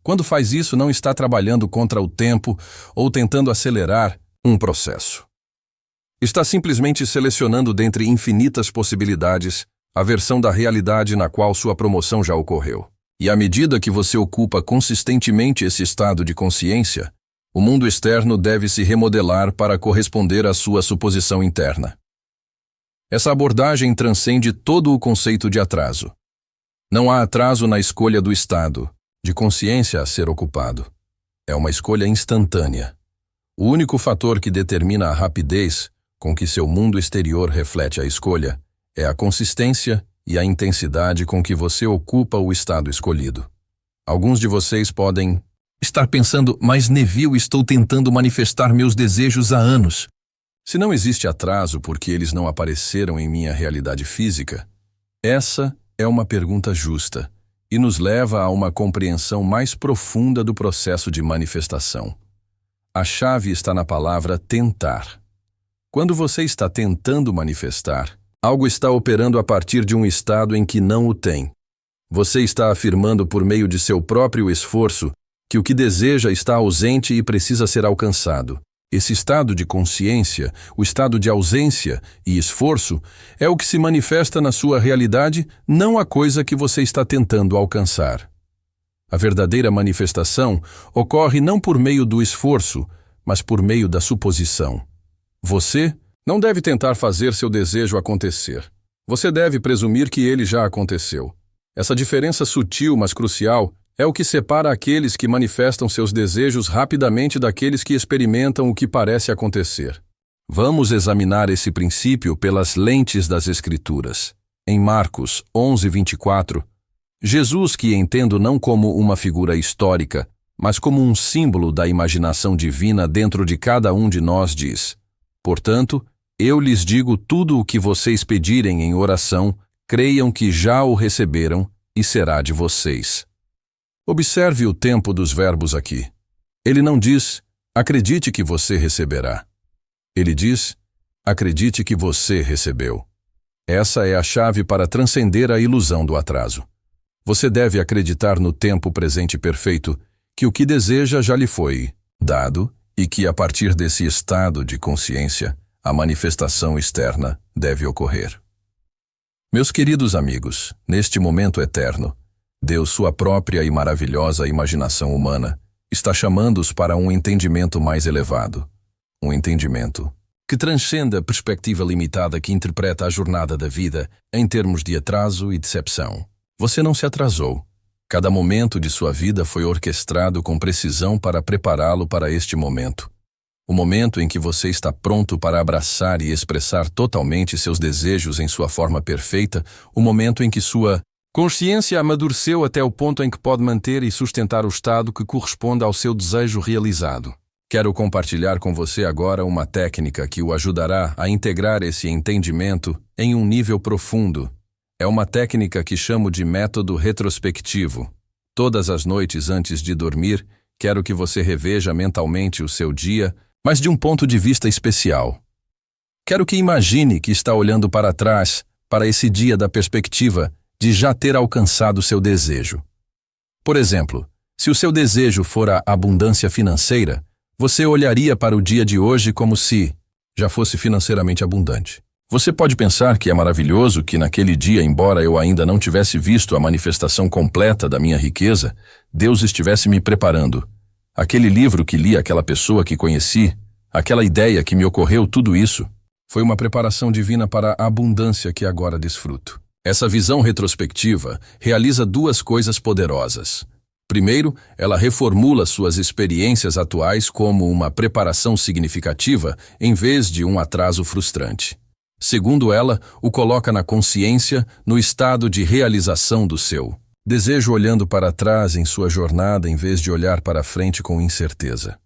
Quando faz isso, não está trabalhando contra o tempo ou tentando acelerar um processo. Está simplesmente selecionando dentre infinitas possibilidades a versão da realidade na qual sua promoção já ocorreu. E à medida que você ocupa consistentemente esse estado de consciência, o mundo externo deve se remodelar para corresponder à sua suposição interna. Essa abordagem transcende todo o conceito de atraso. Não há atraso na escolha do estado de consciência a ser ocupado. É uma escolha instantânea. O único fator que determina a rapidez com que seu mundo exterior reflete a escolha é a consistência e a intensidade com que você ocupa o estado escolhido. Alguns de vocês podem estar pensando, mas Neville, estou tentando manifestar meus desejos há anos. Se não existe atraso porque eles não apareceram em minha realidade física, essa é uma pergunta justa e nos leva a uma compreensão mais profunda do processo de manifestação. A chave está na palavra tentar. Quando você está tentando manifestar, algo está operando a partir de um estado em que não o tem. Você está afirmando por meio de seu próprio esforço que o que deseja está ausente e precisa ser alcançado. Esse estado de consciência, o estado de ausência e esforço, é o que se manifesta na sua realidade, não a coisa que você está tentando alcançar. A verdadeira manifestação ocorre não por meio do esforço, mas por meio da suposição. Você não deve tentar fazer seu desejo acontecer. Você deve presumir que ele já aconteceu. Essa diferença sutil, mas crucial, é o que separa aqueles que manifestam seus desejos rapidamente daqueles que experimentam o que parece acontecer. Vamos examinar esse princípio pelas lentes das Escrituras. Em Marcos 11:24, Jesus, que entendo não como uma figura histórica, mas como um símbolo da imaginação divina dentro de cada um de nós, diz: portanto, Eu lhes digo tudo o que vocês pedirem em oração, creiam que já o receberam e será de vocês. Observe o tempo dos verbos aqui. Ele não diz, acredite que você receberá. Ele diz, acredite que você recebeu. Essa é a chave para transcender a ilusão do atraso. Você deve acreditar no tempo presente perfeito, que o que deseja já lhe foi dado e que, a partir desse estado de consciência, a manifestação externa deve ocorrer. Meus queridos amigos, neste momento eterno, Deus, sua própria e maravilhosa imaginação humana, está chamando-os para um entendimento mais elevado. Um entendimento que transcende a perspectiva limitada que interpreta a jornada da vida em termos de atraso e decepção. Você não se atrasou. Cada momento de sua vida foi orquestrado com precisão para prepará-lo para este momento. O momento em que você está pronto para abraçar e expressar totalmente seus desejos em sua forma perfeita, o momento em que sua consciência amadureceu até o ponto em que pode manter e sustentar o estado que corresponde ao seu desejo realizado. Quero compartilhar com você agora uma técnica que o ajudará a integrar esse entendimento em um nível profundo. É uma técnica que chamo de método retrospectivo. Todas as noites antes de dormir, quero que você reveja mentalmente o seu dia, mas de um ponto de vista especial. Quero que imagine que está olhando para trás, para esse dia da perspectiva de já ter alcançado seu desejo. Por exemplo, se o seu desejo for a abundância financeira, você olharia para o dia de hoje como se já fosse financeiramente abundante. Você pode pensar que é maravilhoso que naquele dia, embora eu ainda não tivesse visto a manifestação completa da minha riqueza, Deus estivesse me preparando. Aquele livro que li, aquela pessoa que conheci, aquela ideia que me ocorreu, tudo isso, foi uma preparação divina para a abundância que agora desfruto. Essa visão retrospectiva realiza duas coisas poderosas. Primeiro, ela reformula suas experiências atuais como uma preparação significativa em vez de um atraso frustrante. Segundo, ela o coloca na consciência, no estado de realização do seu desejo, olhando para trás em sua jornada em vez de olhar para frente com incerteza.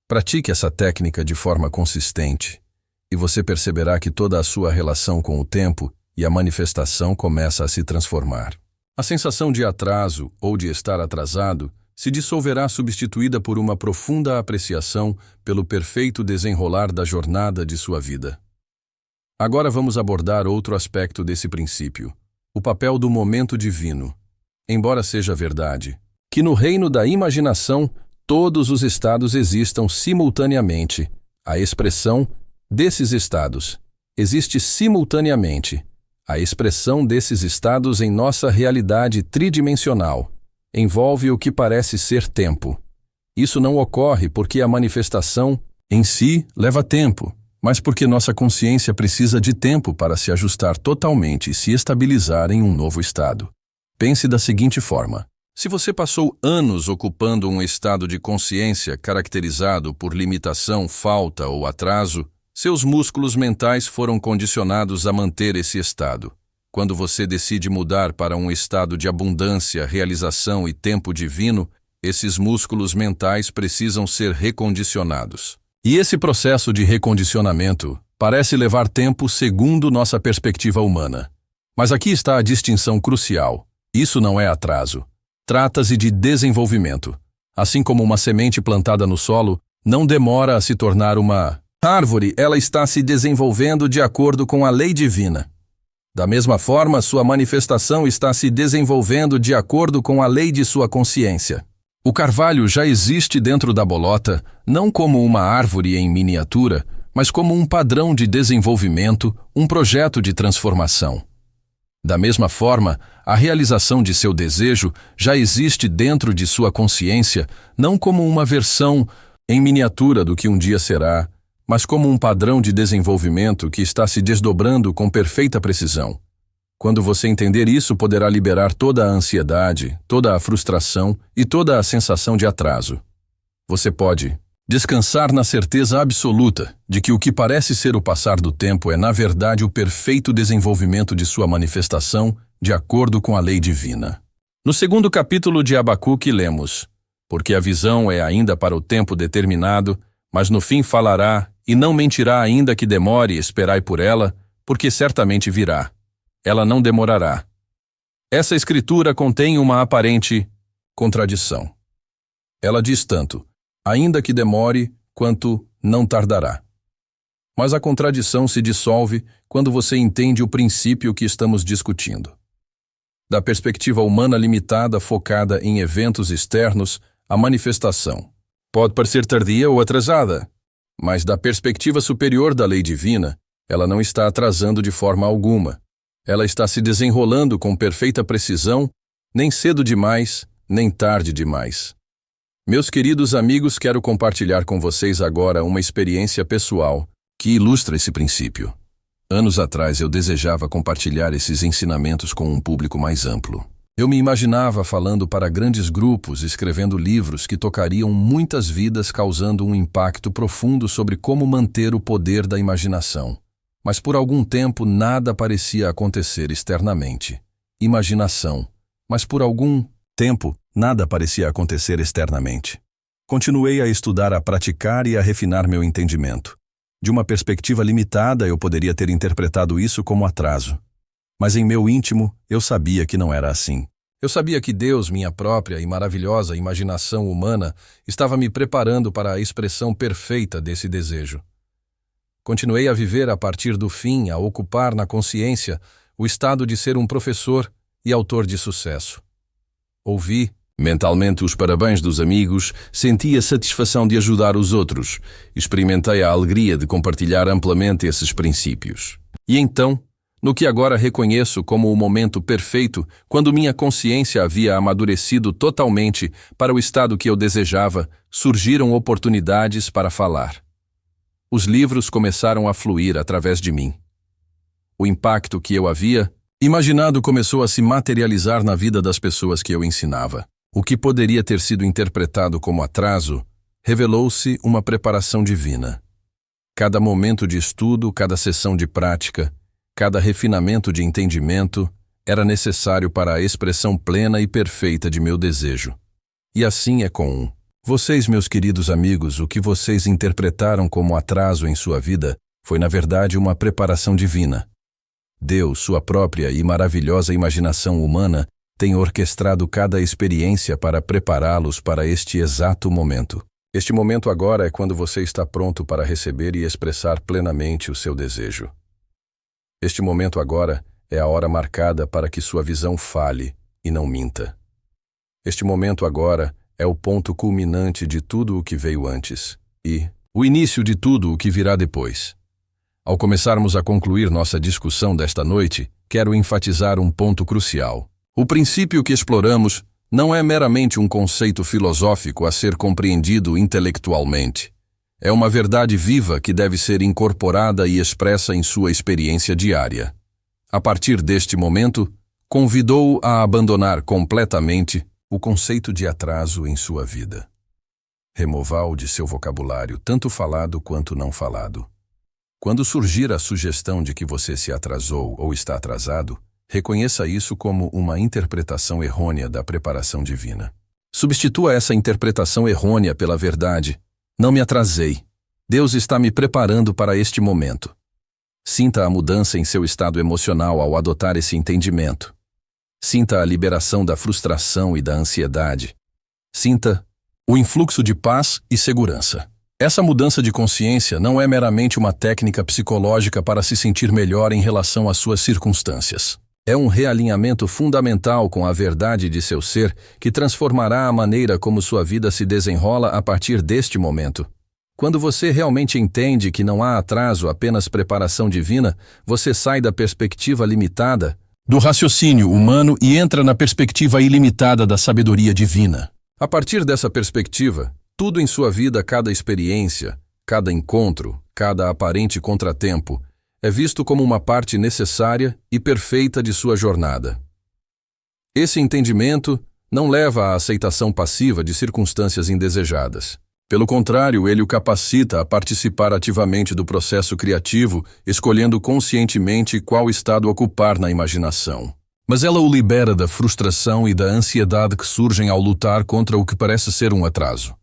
Pratique essa técnica de forma consistente e você perceberá que toda a sua relação com o tempo e a manifestação começa a se transformar. A sensação de atraso ou de estar atrasado se dissolverá, substituída por uma profunda apreciação pelo perfeito desenrolar da jornada de sua vida. Agora vamos abordar outro aspecto desse princípio, o papel do momento divino. Embora seja verdade que no reino da imaginação todos os estados existam simultaneamente, a expressão desses estados existe simultaneamente. A expressão desses estados em nossa realidade tridimensional envolve o que parece ser tempo. Isso não ocorre porque a manifestação em si leva tempo, mas porque nossa consciência precisa de tempo para se ajustar totalmente e se estabilizar em um novo estado. Pense da seguinte forma: se você passou anos ocupando um estado de consciência caracterizado por limitação, falta ou atraso, seus músculos mentais foram condicionados a manter esse estado. Quando você decide mudar para um estado de abundância, realização e tempo divino, esses músculos mentais precisam ser recondicionados. E esse processo de recondicionamento parece levar tempo segundo nossa perspectiva humana. Mas aqui está a distinção crucial. Isso não é atraso. Trata-se de desenvolvimento. Assim como uma semente plantada no solo não demora a se tornar uma árvore, ela está se desenvolvendo de acordo com a lei divina. Da mesma forma, sua manifestação está se desenvolvendo de acordo com a lei de sua consciência. O carvalho já existe dentro da bolota, não como uma árvore em miniatura, mas como um padrão de desenvolvimento, um projeto de transformação. Da mesma forma, a realização de seu desejo já existe dentro de sua consciência, não como uma versão em miniatura do que um dia será, mas como um padrão de desenvolvimento que está se desdobrando com perfeita precisão. Quando você entender isso, poderá liberar toda a ansiedade, toda a frustração e toda a sensação de atraso. Você pode descansar na certeza absoluta de que o que parece ser o passar do tempo é, na verdade, o perfeito desenvolvimento de sua manifestação de acordo com a lei divina. No segundo capítulo de Abacuque lemos: porque a visão é ainda para o tempo determinado, mas no fim falará e não mentirá ainda que demore, esperai por ela, porque certamente virá. Ela não demorará. Essa escritura contém uma aparente contradição. Ela diz tanto, ainda que demore, quanto não tardará. Mas a contradição se dissolve quando você entende o princípio que estamos discutindo. Da perspectiva humana limitada focada em eventos externos, a manifestação pode parecer tardia ou atrasada, mas da perspectiva superior da lei divina, ela não está atrasando de forma alguma. Ela está se desenrolando com perfeita precisão, nem cedo demais, nem tarde demais. Meus queridos amigos, quero compartilhar com vocês agora uma experiência pessoal que ilustra esse princípio. Anos atrás eu desejava compartilhar esses ensinamentos com um público mais amplo. Eu me imaginava falando para grandes grupos, escrevendo livros que tocariam muitas vidas, causando um impacto profundo sobre como manter o poder da imaginação. Mas por algum tempo nada parecia acontecer externamente. Imaginação. Mas por algum tempo nada parecia acontecer externamente. Continuei a estudar, a praticar e a refinar meu entendimento. De uma perspectiva limitada, eu poderia ter interpretado isso como atraso. Mas em meu íntimo, eu sabia que não era assim. Eu sabia que Deus, minha própria e maravilhosa imaginação humana, estava me preparando para a expressão perfeita desse desejo. Continuei a viver a partir do fim, a ocupar na consciência o estado de ser um professor e autor de sucesso. Ouvi mentalmente os parabéns dos amigos, senti a satisfação de ajudar os outros, experimentei a alegria de compartilhar amplamente esses princípios. E então, no que agora reconheço como o momento perfeito, quando minha consciência havia amadurecido totalmente para o estado que eu desejava, surgiram oportunidades para falar. Os livros começaram a fluir através de mim. O impacto que eu havia imaginado começou a se materializar na vida das pessoas que eu ensinava. O que poderia ter sido interpretado como atraso, revelou-se uma preparação divina. Cada momento de estudo, cada sessão de prática, cada refinamento de entendimento era necessário para a expressão plena e perfeita de meu desejo. E assim é com vocês, meus queridos amigos, o que vocês interpretaram como atraso em sua vida foi, na verdade, uma preparação divina. Deus, sua própria e maravilhosa imaginação humana, tem orquestrado cada experiência para prepará-los para este exato momento. Este momento agora é quando você está pronto para receber e expressar plenamente o seu desejo. Este momento agora é a hora marcada para que sua visão fale e não minta. Este momento agora é o ponto culminante de tudo o que veio antes e o início de tudo o que virá depois. Ao começarmos a concluir nossa discussão desta noite, quero enfatizar um ponto crucial. O princípio que exploramos não é meramente um conceito filosófico a ser compreendido intelectualmente. É uma verdade viva que deve ser incorporada e expressa em sua experiência diária. A partir deste momento, convidou-o a abandonar completamente o conceito de atraso em sua vida. Remova-o de seu vocabulário, tanto falado quanto não falado. Quando surgir a sugestão de que você se atrasou ou está atrasado, reconheça isso como uma interpretação errônea da preparação divina. Substitua essa interpretação errônea pela verdade. Não me atrasei. Deus está me preparando para este momento. Sinta a mudança em seu estado emocional ao adotar esse entendimento. Sinta a liberação da frustração e da ansiedade. Sinta o influxo de paz e segurança. Essa mudança de consciência não é meramente uma técnica psicológica para se sentir melhor em relação às suas circunstâncias. É um realinhamento fundamental com a verdade de seu ser que transformará a maneira como sua vida se desenrola a partir deste momento. Quando você realmente entende que não há atraso, apenas preparação divina, você sai da perspectiva limitada do raciocínio humano e entra na perspectiva ilimitada da sabedoria divina. A partir dessa perspectiva, tudo em sua vida, cada experiência, cada encontro, cada aparente contratempo, é visto como uma parte necessária e perfeita de sua jornada. Esse entendimento não leva à aceitação passiva de circunstâncias indesejadas. Pelo contrário, ele o capacita a participar ativamente do processo criativo, escolhendo conscientemente qual estado ocupar na imaginação. Mas ela o libera da frustração e da ansiedade que surgem ao lutar contra o que parece ser um atraso.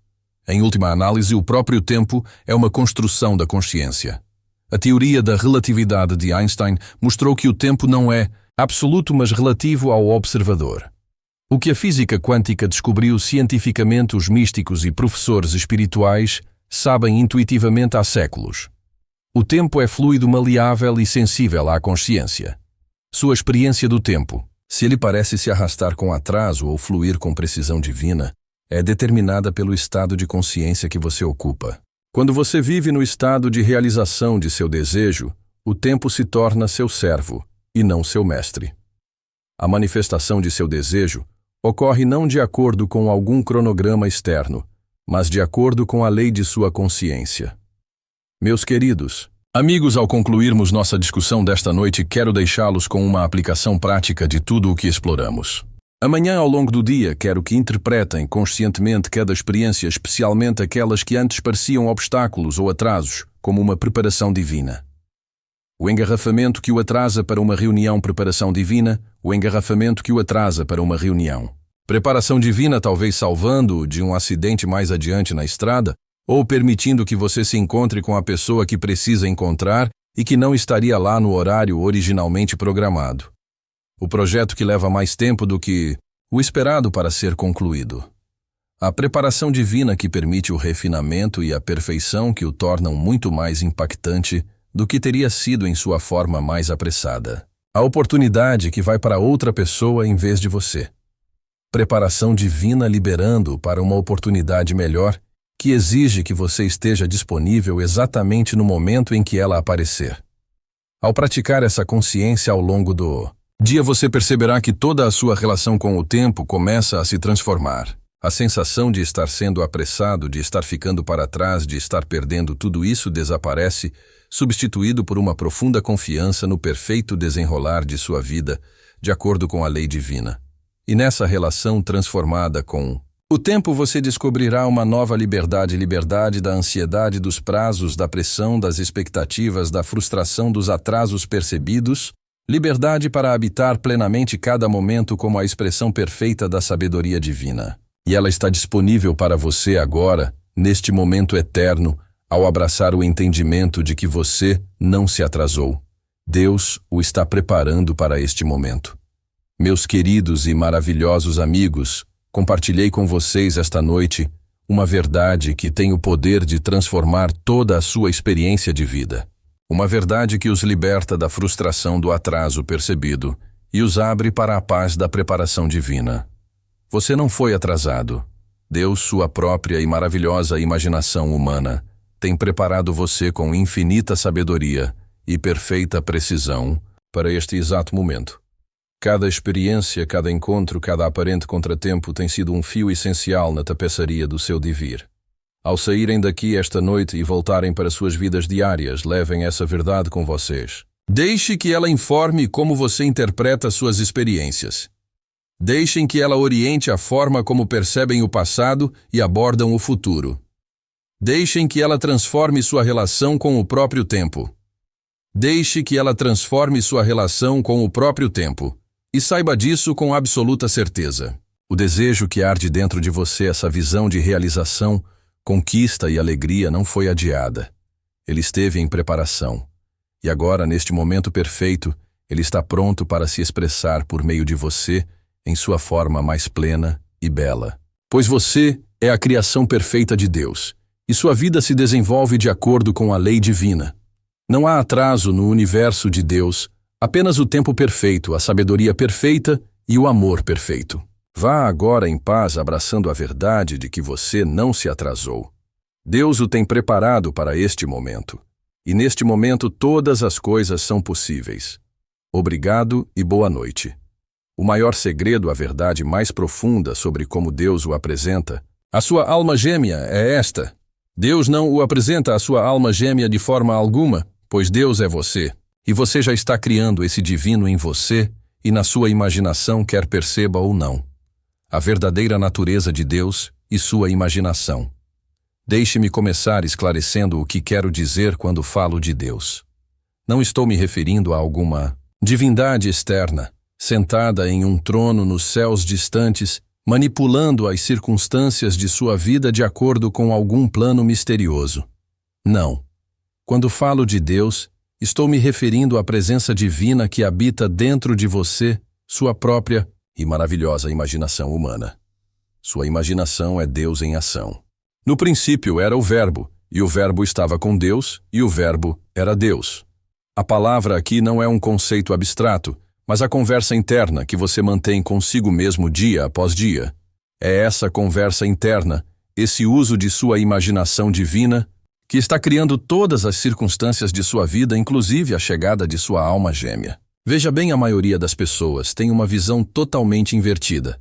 Em última análise, o próprio tempo é uma construção da consciência. A teoria da relatividade de Einstein mostrou que o tempo não é absoluto, mas relativo ao observador. O que a física quântica descobriu cientificamente, os místicos e professores espirituais sabem intuitivamente há séculos. O tempo é fluido, maleável e sensível à consciência. Sua experiência do tempo, se ele parece se arrastar com atraso ou fluir com precisão divina, é determinada pelo estado de consciência que você ocupa. Quando você vive no estado de realização de seu desejo, o tempo se torna seu servo e não seu mestre. A manifestação de seu desejo ocorre não de acordo com algum cronograma externo, mas de acordo com a lei de sua consciência. Meus queridos amigos, ao concluirmos nossa discussão desta noite, quero deixá-los com uma aplicação prática de tudo o que exploramos. Amanhã, ao longo do dia, quero que interpretem conscientemente cada experiência, especialmente aquelas que antes pareciam obstáculos ou atrasos, como uma preparação divina. O engarrafamento que o atrasa para uma reunião, preparação divina, o engarrafamento que o atrasa para uma reunião. Preparação divina, talvez salvando-o de um acidente mais adiante na estrada, ou permitindo que você se encontre com a pessoa que precisa encontrar e que não estaria lá no horário originalmente programado. O projeto que leva mais tempo do que o esperado para ser concluído. A preparação divina que permite o refinamento e a perfeição que o tornam muito mais impactante do que teria sido em sua forma mais apressada. A oportunidade que vai para outra pessoa em vez de você. Preparação divina liberando-o para uma oportunidade melhor que exige que você esteja disponível exatamente no momento em que ela aparecer. Ao praticar essa consciência ao longo do dia, você perceberá que toda a sua relação com o tempo começa a se transformar. A sensação de estar sendo apressado, de estar ficando para trás, de estar perdendo, tudo isso desaparece, substituído por uma profunda confiança no perfeito desenrolar de sua vida, de acordo com a lei divina. E nessa relação transformada com o tempo, você descobrirá uma nova liberdade, liberdade da ansiedade, dos prazos, da pressão, das expectativas, da frustração, dos atrasos percebidos, liberdade para habitar plenamente cada momento como a expressão perfeita da sabedoria divina. E ela está disponível para você agora, neste momento eterno, ao abraçar o entendimento de que você não se atrasou. Deus o está preparando para este momento. Meus queridos e maravilhosos amigos, compartilhei com vocês esta noite uma verdade que tem o poder de transformar toda a sua experiência de vida. Uma verdade que os liberta da frustração do atraso percebido e os abre para a paz da preparação divina. Você não foi atrasado. Deus, sua própria e maravilhosa imaginação humana, tem preparado você com infinita sabedoria e perfeita precisão para este exato momento. Cada experiência, cada encontro, cada aparente contratempo tem sido um fio essencial na tapeçaria do seu devir. Ao saírem daqui esta noite e voltarem para suas vidas diárias, levem essa verdade com vocês. Deixe que ela informe como você interpreta suas experiências. Deixem que ela oriente a forma como percebem o passado e abordam o futuro. Deixem que ela transforme sua relação com o próprio tempo. Deixe que ela transforme sua relação com o próprio tempo. E saiba disso com absoluta certeza. O desejo que arde dentro de você, essa visão de realização, conquista e alegria não foi adiada. Ele esteve em preparação. E agora, neste momento perfeito, ele está pronto para se expressar por meio de você em sua forma mais plena e bela. Pois você é a criação perfeita de Deus, e sua vida se desenvolve de acordo com a lei divina. Não há atraso no universo de Deus, apenas o tempo perfeito, a sabedoria perfeita e o amor perfeito. Vá agora em paz, abraçando a verdade de que você não se atrasou. Deus o tem preparado para este momento. E neste momento todas as coisas são possíveis. Obrigado e boa noite. O maior segredo, a verdade mais profunda sobre como Deus o apresenta, a sua alma gêmea é esta. Deus não o apresenta a sua alma gêmea de forma alguma, pois Deus é você. E você já está criando esse divino em você e na sua imaginação, quer perceba ou não. A verdadeira natureza de Deus e sua imaginação. Deixe-me começar esclarecendo o que quero dizer quando falo de Deus. Não estou me referindo a alguma divindade externa, sentada em um trono nos céus distantes manipulando as circunstâncias de sua vida de acordo com algum plano misterioso. Não. Quando falo de Deus, estou me referindo à presença divina que habita dentro de você, sua própria e maravilhosa imaginação humana. Sua imaginação é Deus em ação. No princípio era o Verbo, e o Verbo estava com Deus, e o Verbo era Deus. A palavra aqui não é um conceito abstrato, mas a conversa interna que você mantém consigo mesmo dia após dia. É essa conversa interna, esse uso de sua imaginação divina, que está criando todas as circunstâncias de sua vida, inclusive a chegada de sua alma gêmea. Veja bem, a maioria das pessoas tem uma visão totalmente invertida.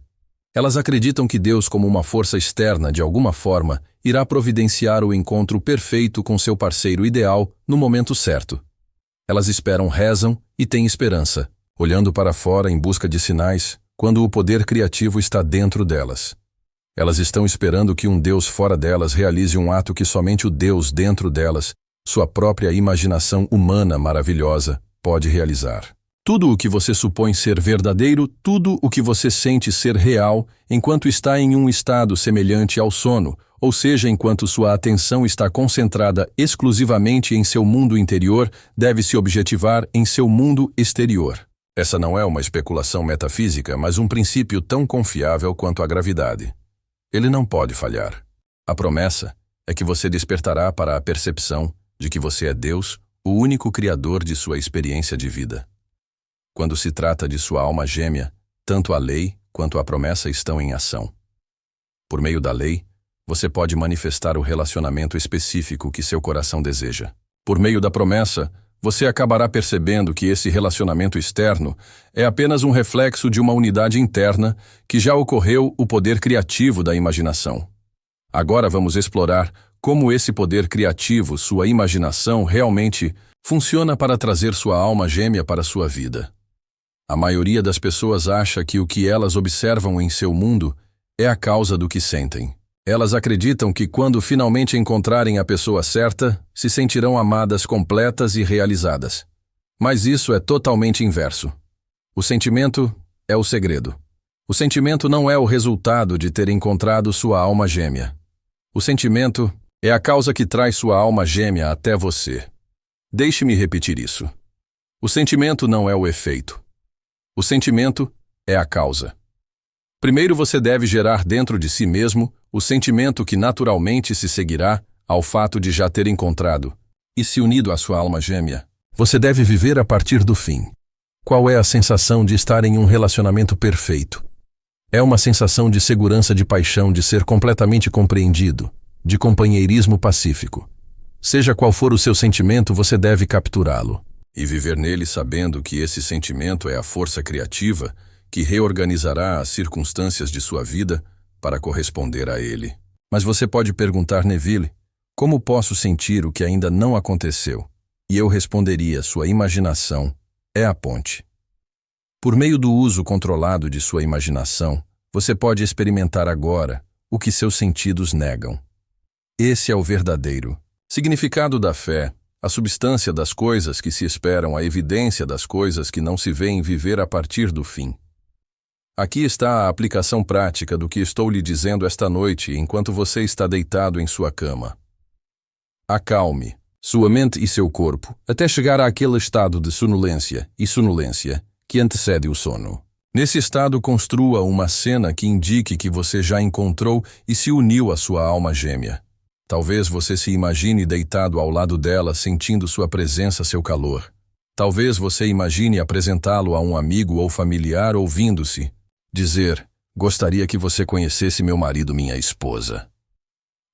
Elas acreditam que Deus, como uma força externa, de alguma forma, irá providenciar o encontro perfeito com seu parceiro ideal no momento certo. Elas esperam, rezam e têm esperança, olhando para fora em busca de sinais, quando o poder criativo está dentro delas. Elas estão esperando que um Deus fora delas realize um ato que somente o Deus dentro delas, sua própria imaginação humana maravilhosa, pode realizar. Tudo o que você supõe ser verdadeiro, tudo o que você sente ser real, enquanto está em um estado semelhante ao sono, ou seja, enquanto sua atenção está concentrada exclusivamente em seu mundo interior, deve se objetivar em seu mundo exterior. Essa não é uma especulação metafísica, mas um princípio tão confiável quanto a gravidade. Ele não pode falhar. A promessa é que você despertará para a percepção de que você é Deus, o único criador de sua experiência de vida. Quando se trata de sua alma gêmea, tanto a lei quanto a promessa estão em ação. Por meio da lei, você pode manifestar o relacionamento específico que seu coração deseja. Por meio da promessa, você acabará percebendo que esse relacionamento externo é apenas um reflexo de uma unidade interna que já ocorreu o poder criativo da imaginação. Agora vamos explorar como esse poder criativo, sua imaginação, realmente funciona para trazer sua alma gêmea para sua vida. A maioria das pessoas acha que o que elas observam em seu mundo é a causa do que sentem. Elas acreditam que quando finalmente encontrarem a pessoa certa, se sentirão amadas, completas e realizadas. Mas isso é totalmente inverso. O sentimento é o segredo. O sentimento não é o resultado de ter encontrado sua alma gêmea. O sentimento é a causa que traz sua alma gêmea até você. Deixe-me repetir isso. O sentimento não é o efeito. O sentimento é a causa. Primeiro você deve gerar dentro de si mesmo o sentimento que naturalmente se seguirá ao fato de já ter encontrado e se unido à sua alma gêmea. Você deve viver a partir do fim. Qual é a sensação de estar em um relacionamento perfeito? É uma sensação de segurança, de paixão, de ser completamente compreendido, de companheirismo pacífico. Seja qual for o seu sentimento, você deve capturá-lo e viver nele sabendo que esse sentimento é a força criativa que reorganizará as circunstâncias de sua vida para corresponder a ele. Mas você pode perguntar, Neville, como posso sentir o que ainda não aconteceu? E eu responderia, sua imaginação é a ponte. Por meio do uso controlado de sua imaginação, você pode experimentar agora o que seus sentidos negam. Esse é o verdadeiro significado da fé, a substância das coisas que se esperam, a evidência das coisas que não se veem, viver a partir do fim. Aqui está a aplicação prática do que estou lhe dizendo esta noite enquanto você está deitado em sua cama. Acalme sua mente e seu corpo até chegar àquele estado de sonolência que antecede o sono. Nesse estado, construa uma cena que indique que você já encontrou e se uniu à sua alma gêmea. Talvez você se imagine deitado ao lado dela, sentindo sua presença, seu calor. Talvez você imagine apresentá-lo a um amigo ou familiar, ouvindo-se dizer: gostaria que você conhecesse meu marido, minha esposa.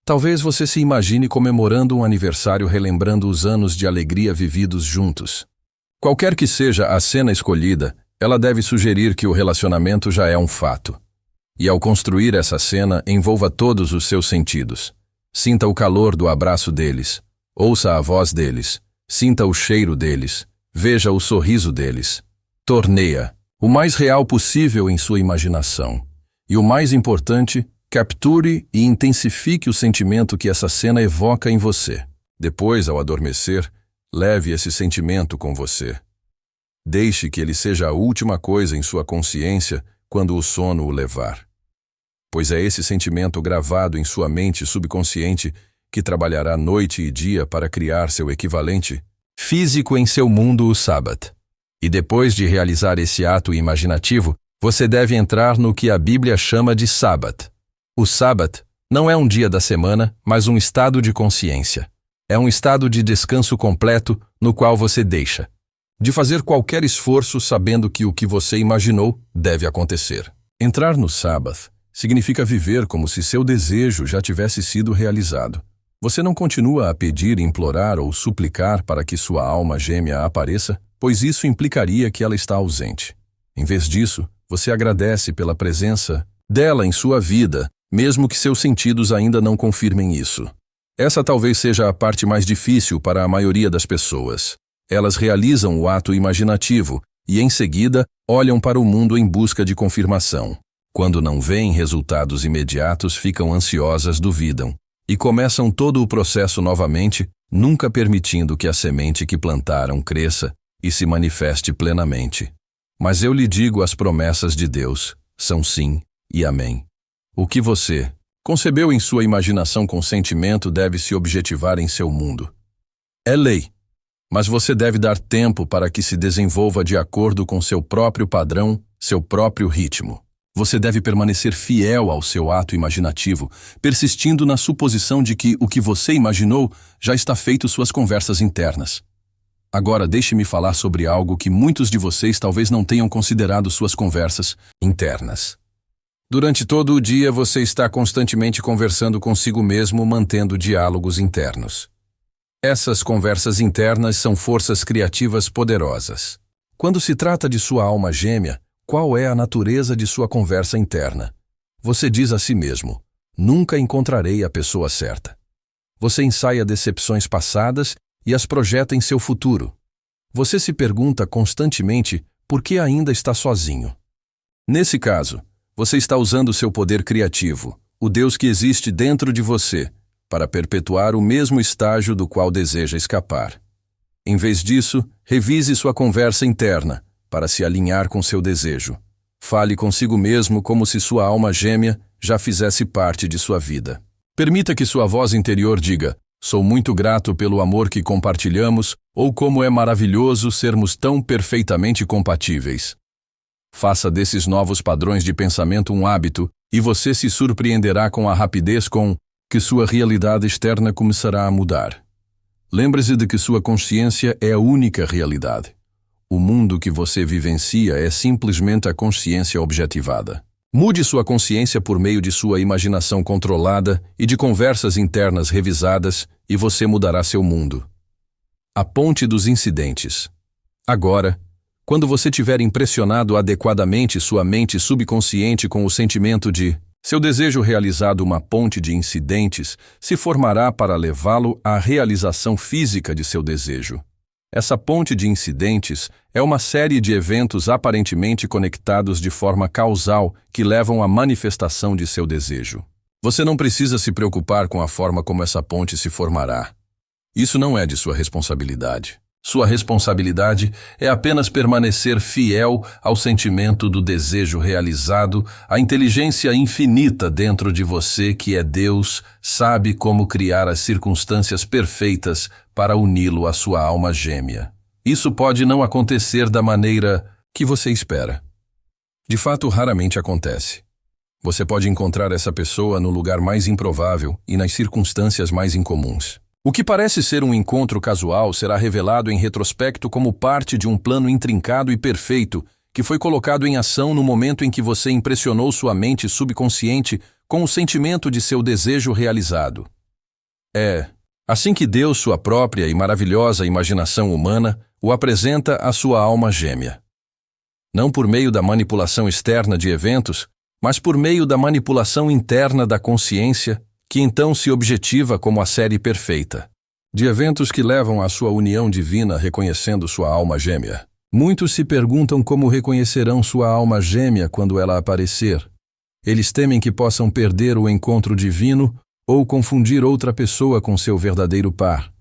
Talvez você se imagine comemorando um aniversário, relembrando os anos de alegria vividos juntos. Qualquer que seja a cena escolhida, ela deve sugerir que o relacionamento já é um fato. E ao construir essa cena, envolva todos os seus sentidos. Sinta o calor do abraço deles, ouça a voz deles, sinta o cheiro deles, veja o sorriso deles. Torneia o mais real possível em sua imaginação. E o mais importante, capture e intensifique o sentimento que essa cena evoca em você. Depois, ao adormecer, leve esse sentimento com você. Deixe que ele seja a última coisa em sua consciência quando o sono o levar. pois é esse sentimento gravado em sua mente subconsciente que trabalhará noite e dia para criar seu equivalente físico em seu mundo, o Sabbath. E depois de realizar esse ato imaginativo, você deve entrar no que a Bíblia chama de Sabbath. O Sabbath não é um dia da semana, mas um estado de consciência. É um estado de descanso completo no qual você deixa de fazer qualquer esforço sabendo que o que você imaginou deve acontecer. Entrar no Sabbath significa viver como se seu desejo já tivesse sido realizado. Você não continua a pedir, implorar ou suplicar para que sua alma gêmea apareça, pois isso implicaria que ela está ausente. Em vez disso, você agradece pela presença dela em sua vida, mesmo que seus sentidos ainda não confirmem isso. Essa talvez seja a parte mais difícil para a maioria das pessoas. Elas realizam o ato imaginativo e, em seguida, olham para o mundo em busca de confirmação. Quando não veem resultados imediatos, ficam ansiosas, duvidam e começam todo o processo novamente, nunca permitindo que a semente que plantaram cresça e se manifeste plenamente. Mas eu lhe digo, as promessas de Deus são sim e amém. O que você concebeu em sua imaginação com sentimento deve se objetivar em seu mundo. É lei, mas você deve dar tempo para que se desenvolva de acordo com seu próprio padrão, seu próprio ritmo. Você deve permanecer fiel ao seu ato imaginativo, persistindo na suposição de que o que você imaginou já está feito suas conversas internas. Agora deixe-me falar sobre algo que muitos de vocês talvez não tenham considerado: suas conversas internas. Durante todo o dia você está constantemente conversando consigo mesmo, mantendo diálogos internos. Essas conversas internas são forças criativas poderosas. Quando se trata de sua alma gêmea, qual é a natureza de sua conversa interna? Você diz a si mesmo: nunca encontrarei a pessoa certa. Você ensaia decepções passadas e as projeta em seu futuro. Você se pergunta constantemente por que ainda está sozinho. Nesse caso, você está usando seu poder criativo, o Deus que existe dentro de você, para perpetuar o mesmo estágio do qual deseja escapar. Em vez disso, revise sua conversa interna para se alinhar com seu desejo. Fale consigo mesmo como se sua alma gêmea já fizesse parte de sua vida. Permita que sua voz interior diga: sou muito grato pelo amor que compartilhamos, ou como é maravilhoso sermos tão perfeitamente compatíveis. Faça desses novos padrões de pensamento um hábito, e você se surpreenderá com a rapidez com que sua realidade externa começará a mudar. Lembre-se de que sua consciência é a única realidade. O mundo que você vivencia é simplesmente a consciência objetivada. Mude sua consciência por meio de sua imaginação controlada e de conversas internas revisadas, e você mudará seu mundo. A ponte dos incidentes. Agora, quando você tiver impressionado adequadamente sua mente subconsciente com o sentimento de seu desejo realizado, uma ponte de incidentes se formará para levá-lo à realização física de seu desejo. Essa ponte de incidentes é uma série de eventos aparentemente conectados de forma causal que levam à manifestação de seu desejo. Você não precisa se preocupar com a forma como essa ponte se formará. Isso não é de sua responsabilidade. Sua responsabilidade é apenas permanecer fiel ao sentimento do desejo realizado. A inteligência infinita dentro de você, que é Deus, sabe como criar as circunstâncias perfeitas para uni-lo à sua alma gêmea. Isso pode não acontecer da maneira que você espera. De fato, raramente acontece. Você pode encontrar essa pessoa no lugar mais improvável e nas circunstâncias mais incomuns. O que parece ser um encontro casual será revelado em retrospecto como parte de um plano intrincado e perfeito que foi colocado em ação no momento em que você impressionou sua mente subconsciente com o sentimento de seu desejo realizado. É assim que Deus, sua própria e maravilhosa imaginação humana, o apresenta à sua alma gêmea. Não por meio da manipulação externa de eventos, mas por meio da manipulação interna da consciência, que então se objetiva como a série perfeita de eventos que levam à sua união divina, reconhecendo sua alma gêmea. Muitos se perguntam como reconhecerão sua alma gêmea quando ela aparecer. Eles temem que possam perder o encontro divino ou confundir outra pessoa com seu verdadeiro par.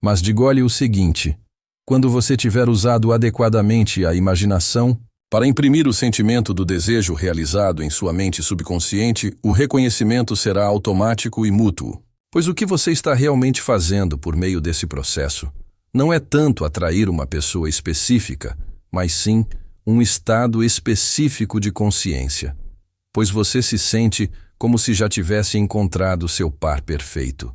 Mas digo-lhe o seguinte: quando você tiver usado adequadamente a imaginação, Para imprimir o sentimento do desejo realizado em sua mente subconsciente, o reconhecimento será automático e mútuo, pois o que você está realmente fazendo por meio desse processo não é tanto atrair uma pessoa específica, mas sim um estado específico de consciência, pois você se sente como se já tivesse encontrado seu par perfeito.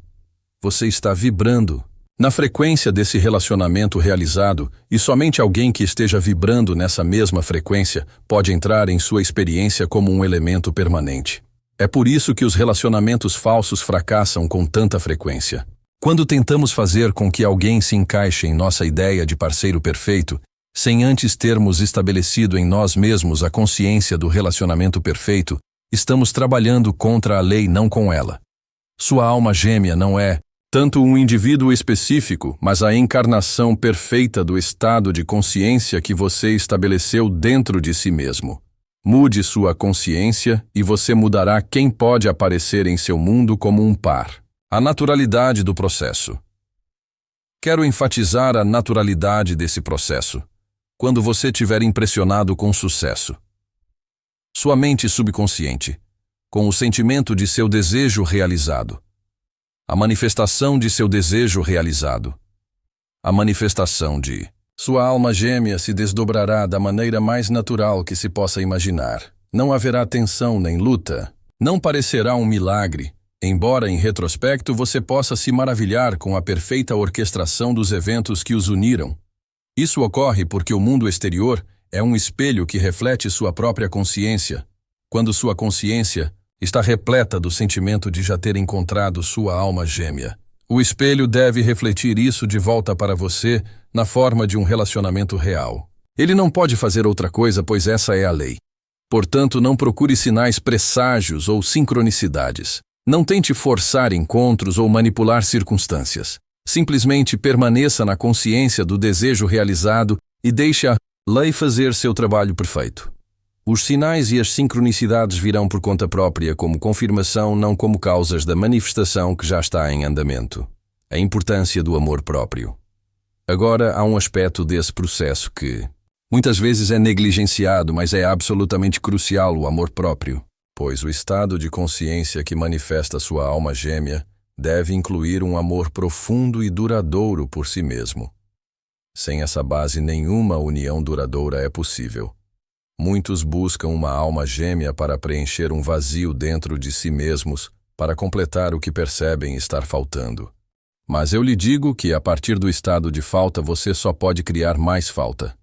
Você está vibrando na frequência desse relacionamento realizado e somente alguém que esteja vibrando nessa mesma frequência pode entrar em sua experiência como um elemento permanente. É por isso que os relacionamentos falsos fracassam com tanta frequência. Quando tentamos fazer com que alguém se encaixe em nossa ideia de parceiro perfeito, sem antes termos estabelecido em nós mesmos a consciência do relacionamento perfeito, estamos trabalhando contra a lei, não com ela. Sua alma gêmea não é tanto um indivíduo específico, mas a encarnação perfeita do estado de consciência que você estabeleceu dentro de si mesmo. Mude sua consciência e você mudará quem pode aparecer em seu mundo como um par. A naturalidade do processo. Quero enfatizar a naturalidade desse processo. Quando você estiver impressionado com sucesso. Sua mente subconsciente, com o sentimento de seu desejo realizado. A manifestação de seu desejo realizado. A manifestação de sua alma gêmea se desdobrará da maneira mais natural que se possa imaginar. Não haverá tensão nem luta. Não parecerá um milagre, embora em retrospecto você possa se maravilhar com a perfeita orquestração dos eventos que os uniram. Isso ocorre porque o mundo exterior é um espelho que reflete sua própria consciência, quando sua consciência está repleta do sentimento de já ter encontrado sua alma gêmea. O espelho deve refletir isso de volta para você na forma de um relacionamento real. Ele não pode fazer outra coisa, pois essa é a lei. Portanto, não procure sinais, presságios ou sincronicidades. Não tente forçar encontros ou manipular circunstâncias. Simplesmente permaneça na consciência do desejo realizado e deixe a lei fazer seu trabalho perfeito. Os sinais e as sincronicidades virão por conta própria como confirmação, não como causas da manifestação que já está em andamento. A importância do amor próprio. Agora, há um aspecto desse processo que muitas vezes é negligenciado, mas é absolutamente crucial: o amor próprio. Pois o estado de consciência que manifesta sua alma gêmea deve incluir um amor profundo e duradouro por si mesmo. Sem essa base, nenhuma união duradoura é possível. Muitos buscam uma alma gêmea para preencher um vazio dentro de si mesmos, para completar o que percebem estar faltando. Mas eu lhe digo que, a partir do estado de falta, você só pode criar mais falta.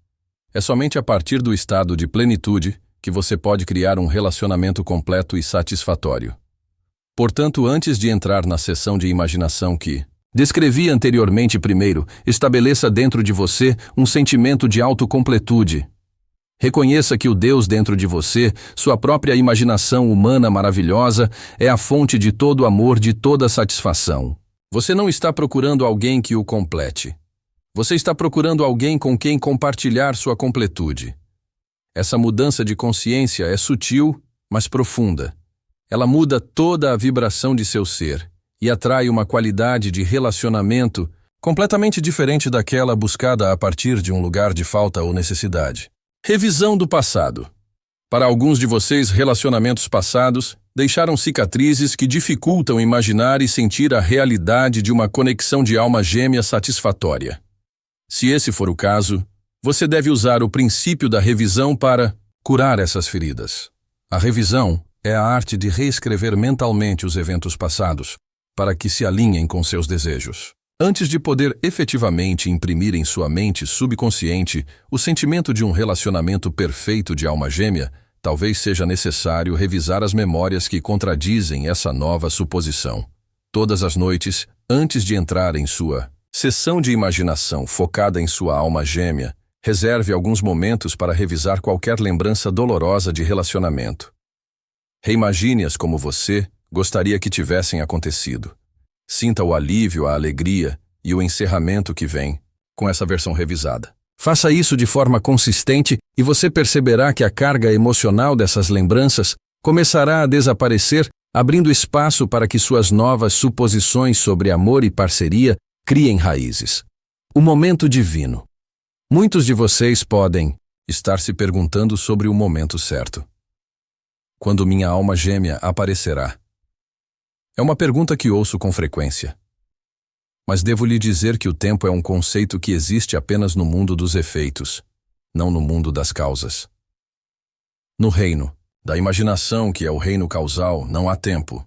É somente a partir do estado de plenitude que você pode criar um relacionamento completo e satisfatório. Portanto, antes de entrar na sessão de imaginação que descrevi anteriormente, primeiro, estabeleça dentro de você um sentimento de autocompletude. Reconheça que o Deus dentro de você, sua própria imaginação humana maravilhosa, é a fonte de todo amor, de toda satisfação. Você não está procurando alguém que o complete. Você está procurando alguém com quem compartilhar sua completude. Essa mudança de consciência é sutil, mas profunda. Ela muda toda a vibração de seu ser e atrai uma qualidade de relacionamento completamente diferente daquela buscada a partir de um lugar de falta ou necessidade. Revisão do passado. Para alguns de vocês, relacionamentos passados deixaram cicatrizes que dificultam imaginar e sentir a realidade de uma conexão de alma gêmea satisfatória. Se esse for o caso, você deve usar o princípio da revisão para curar essas feridas. A revisão é a arte de reescrever mentalmente os eventos passados, para que se alinhem com seus desejos. Antes de poder efetivamente imprimir em sua mente subconsciente o sentimento de um relacionamento perfeito de alma gêmea, talvez seja necessário revisar as memórias que contradizem essa nova suposição. Todas as noites, antes de entrar em sua sessão de imaginação focada em sua alma gêmea, reserve alguns momentos para revisar qualquer lembrança dolorosa de relacionamento. Reimagine-as como você gostaria que tivessem acontecido. Sinta o alívio, a alegria e o encerramento que vem com essa versão revisada. Faça isso de forma consistente e você perceberá que a carga emocional dessas lembranças começará a desaparecer, abrindo espaço para que suas novas suposições sobre amor e parceria criem raízes. O momento divino. Muitos de vocês podem estar se perguntando sobre o momento certo. Quando minha alma gêmea aparecerá? É uma pergunta que ouço com frequência. Mas devo lhe dizer que o tempo é um conceito que existe apenas no mundo dos efeitos, não no mundo das causas. No reino da imaginação, que é o reino causal, não há tempo.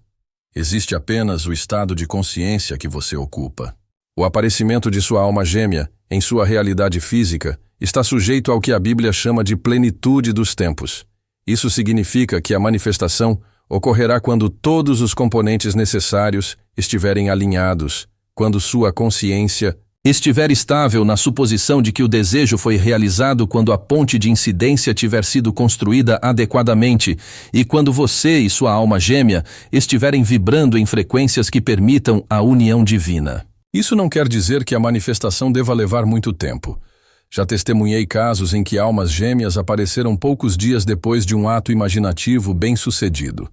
Existe apenas o estado de consciência que você ocupa. O aparecimento de sua alma gêmea, em sua realidade física, está sujeito ao que a Bíblia chama de plenitude dos tempos. Isso significa que a manifestação ocorrerá quando todos os componentes necessários estiverem alinhados, quando sua consciência estiver estável na suposição de que o desejo foi realizado quando a ponte de incidência tiver sido construída adequadamente e quando você e sua alma gêmea estiverem vibrando em frequências que permitam a união divina. Isso não quer dizer que a manifestação deva levar muito tempo. Já testemunhei casos em que almas gêmeas apareceram poucos dias depois de um ato imaginativo bem-sucedido.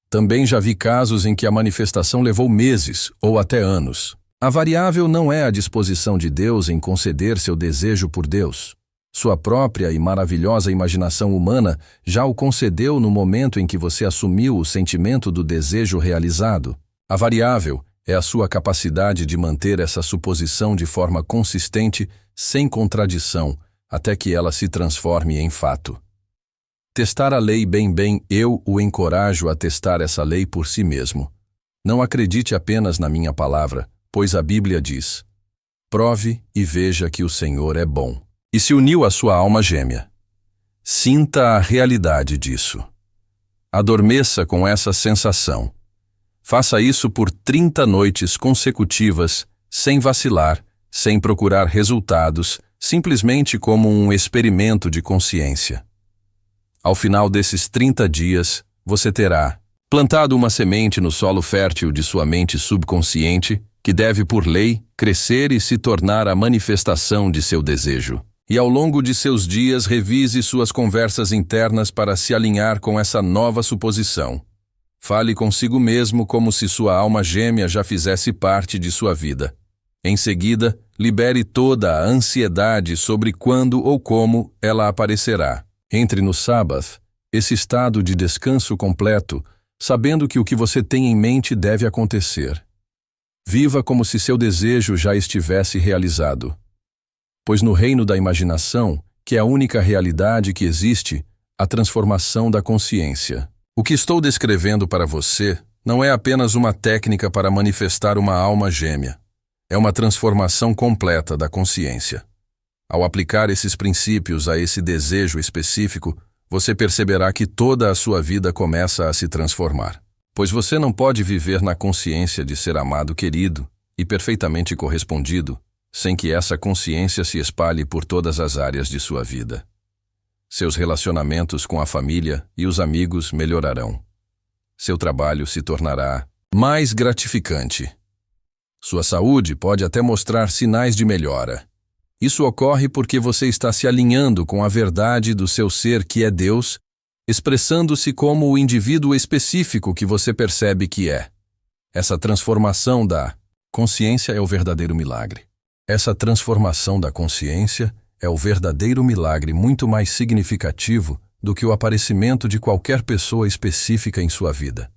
Também já vi casos em que a manifestação levou meses ou até anos. A variável não é a disposição de Deus em conceder seu desejo por Deus. Sua própria e maravilhosa imaginação humana já o concedeu no momento em que você assumiu o sentimento do desejo realizado. A variável é a sua capacidade de manter essa suposição de forma consistente, sem contradição, até que ela se transforme em fato. Testar a lei bem, eu o encorajo a testar essa lei por si mesmo. Não acredite apenas na minha palavra, pois a Bíblia diz: prove e veja que o Senhor é bom. E se uniu à sua alma gêmea. Sinta a realidade disso. Adormeça com essa sensação. Faça isso por 30 noites consecutivas, sem vacilar, sem procurar resultados, simplesmente como um experimento de consciência. Ao final desses 30 dias, você terá plantado uma semente no solo fértil de sua mente subconsciente, que deve, por lei, crescer e se tornar a manifestação de seu desejo. E ao longo de seus dias, revise suas conversas internas para se alinhar com essa nova suposição. Fale consigo mesmo como se sua alma gêmea já fizesse parte de sua vida. Em seguida, libere toda a ansiedade sobre quando ou como ela aparecerá. Entre no Sabbath, esse estado de descanso completo, sabendo que o que você tem em mente deve acontecer. Viva como se seu desejo já estivesse realizado. Pois no reino da imaginação, que é a única realidade que existe, a transformação da consciência. O que estou descrevendo para você não é apenas uma técnica para manifestar uma alma gêmea. É uma transformação completa da consciência. Ao aplicar esses princípios a esse desejo específico, você perceberá que toda a sua vida começa a se transformar. Pois você não pode viver na consciência de ser amado, querido e perfeitamente correspondido, sem que essa consciência se espalhe por todas as áreas de sua vida. Seus relacionamentos com a família e os amigos melhorarão. Seu trabalho se tornará mais gratificante. Sua saúde pode até mostrar sinais de melhora. Isso ocorre porque você está se alinhando com a verdade do seu ser, que é Deus, expressando-se como o indivíduo específico que você percebe que é. Essa transformação da consciência é o verdadeiro milagre. Essa transformação da consciência é o verdadeiro milagre muito mais significativo do que o aparecimento de qualquer pessoa específica em sua vida.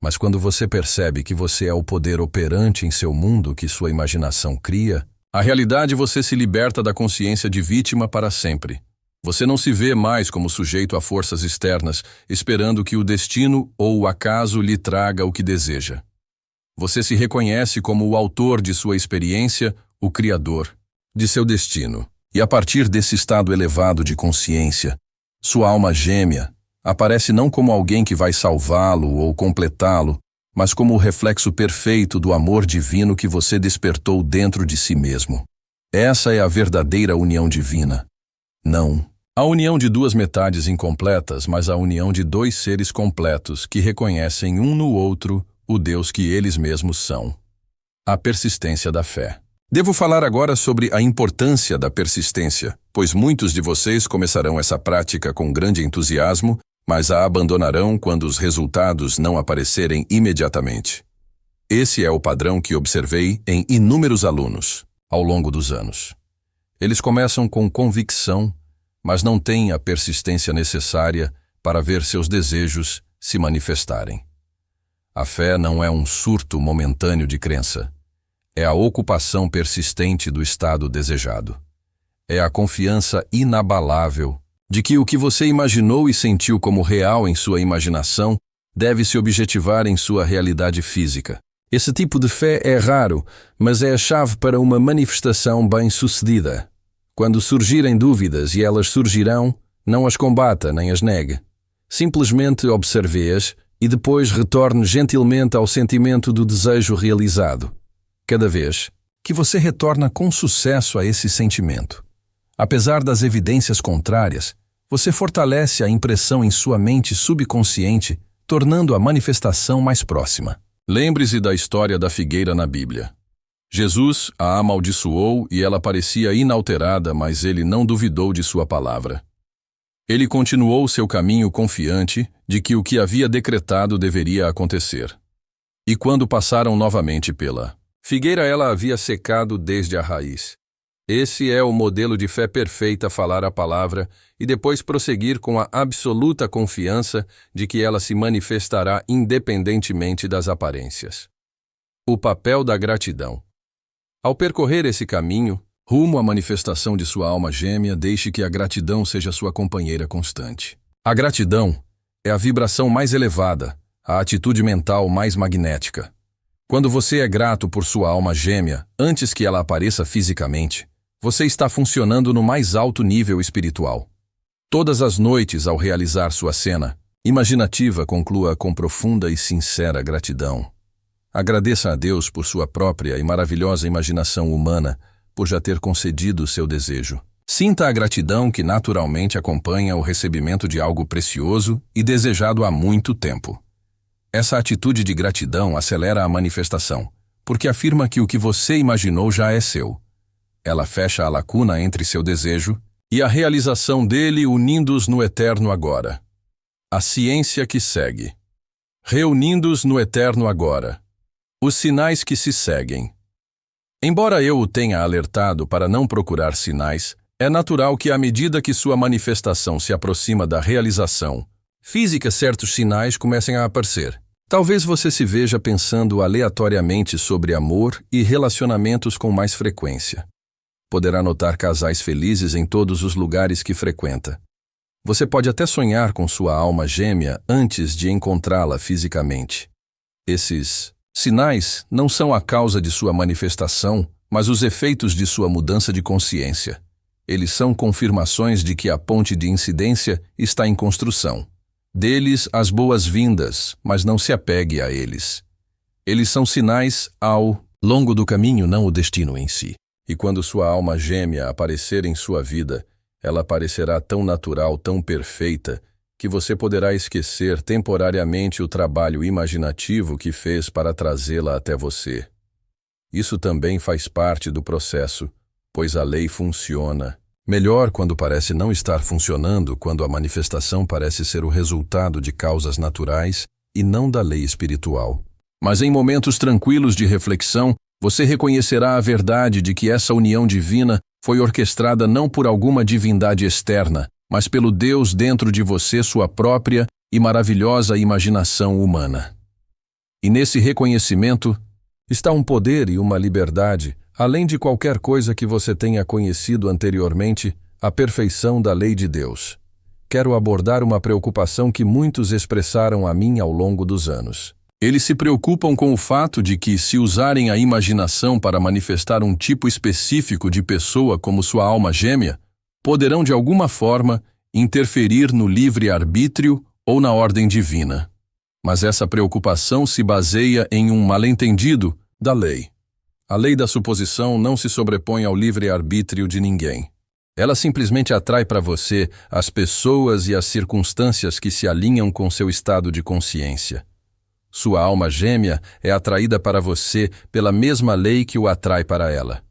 Mas quando você percebe que você é o poder operante em seu mundo que sua imaginação cria, a realidade, você se liberta da consciência de vítima para sempre. Você não se vê mais como sujeito a forças externas, esperando que o destino ou o acaso lhe traga o que deseja. Você se reconhece como o autor de sua experiência, o criador de seu destino. E a partir desse estado elevado de consciência, sua alma gêmea aparece não como alguém que vai salvá-lo ou completá-lo, mas como o reflexo perfeito do amor divino que você despertou dentro de si mesmo. Essa é a verdadeira união divina. Não a união de duas metades incompletas, mas a união de dois seres completos que reconhecem um no outro o Deus que eles mesmos são. A persistência da fé. Devo falar agora sobre a importância da persistência, pois muitos de vocês começarão essa prática com grande entusiasmo, mas a abandonarão quando os resultados não aparecerem imediatamente. Esse é o padrão que observei em inúmeros alunos ao longo dos anos. Eles começam com convicção, mas não tem a persistência necessária para ver seus desejos se manifestarem. A fé não é um surto momentâneo de crença. É a ocupação persistente do estado desejado. É a confiança inabalável de que o que você imaginou e sentiu como real em sua imaginação deve se objetivar em sua realidade física. Esse tipo de fé é raro, mas é a chave para uma manifestação bem-sucedida. Quando surgirem dúvidas, e elas surgirão, não as combata nem as negue. Simplesmente observe-as e depois retorne gentilmente ao sentimento do desejo realizado. Cada vez que você retorna com sucesso a esse sentimento, apesar das evidências contrárias, você fortalece a impressão em sua mente subconsciente, tornando a manifestação mais próxima. Lembre-se da história da figueira na Bíblia. Jesus a amaldiçoou e ela parecia inalterada, mas ele não duvidou de sua palavra. Ele continuou seu caminho confiante de que o que havia decretado deveria acontecer. E quando passaram novamente pela figueira, ela havia secado desde a raiz. Esse é o modelo de fé perfeita: falar a palavra e depois prosseguir com a absoluta confiança de que ela se manifestará independentemente das aparências. O papel da gratidão. Ao percorrer esse caminho, rumo à manifestação de sua alma gêmea, deixe que a gratidão seja sua companheira constante. A gratidão é a vibração mais elevada, a atitude mental mais magnética. Quando você é grato por sua alma gêmea, antes que ela apareça fisicamente, você está funcionando no mais alto nível espiritual. Todas as noites, ao realizar sua cena imaginativa, conclua com profunda e sincera gratidão. Agradeça a Deus por sua própria e maravilhosa imaginação humana, por já ter concedido o seu desejo. Sinta a gratidão que naturalmente acompanha o recebimento de algo precioso e desejado há muito tempo. Essa atitude de gratidão acelera a manifestação, porque afirma que o que você imaginou já é seu. Ela fecha a lacuna entre seu desejo e a realização dele, unindo-os no eterno agora. A ciência que segue. Reunindo-os no eterno agora. Os sinais que se seguem. Embora eu o tenha alertado para não procurar sinais, é natural que à medida que sua manifestação se aproxima da realização física, certos sinais comecem a aparecer. Talvez você se veja pensando aleatoriamente sobre amor e relacionamentos com mais frequência. Poderá notar casais felizes em todos os lugares que frequenta. Você pode até sonhar com sua alma gêmea antes de encontrá-la fisicamente. Esses sinais não são a causa de sua manifestação, mas os efeitos de sua mudança de consciência. Eles são confirmações de que a ponte de incidência está em construção. Deles as boas-vindas, mas não se apegue a eles. Eles são sinais ao longo do caminho, não o destino em si. E quando sua alma gêmea aparecer em sua vida, ela parecerá tão natural, tão perfeita, que você poderá esquecer temporariamente o trabalho imaginativo que fez para trazê-la até você. Isso também faz parte do processo, pois a lei funciona. Melhor quando parece não estar funcionando, quando a manifestação parece ser o resultado de causas naturais e não da lei espiritual. Mas em momentos tranquilos de reflexão, você reconhecerá a verdade de que essa união divina foi orquestrada não por alguma divindade externa, mas pelo Deus dentro de você, sua própria e maravilhosa imaginação humana. E nesse reconhecimento está um poder e uma liberdade, além de qualquer coisa que você tenha conhecido anteriormente, a perfeição da lei de Deus. Quero abordar uma preocupação que muitos expressaram a mim ao longo dos anos. Eles se preocupam com o fato de que, se usarem a imaginação para manifestar um tipo específico de pessoa como sua alma gêmea, poderão de alguma forma interferir no livre-arbítrio ou na ordem divina. Mas essa preocupação se baseia em um mal-entendido da lei. A lei da suposição não se sobrepõe ao livre-arbítrio de ninguém. Ela simplesmente atrai para você as pessoas e as circunstâncias que se alinham com seu estado de consciência. Sua alma gêmea é atraída para você pela mesma lei que o atrai para ela.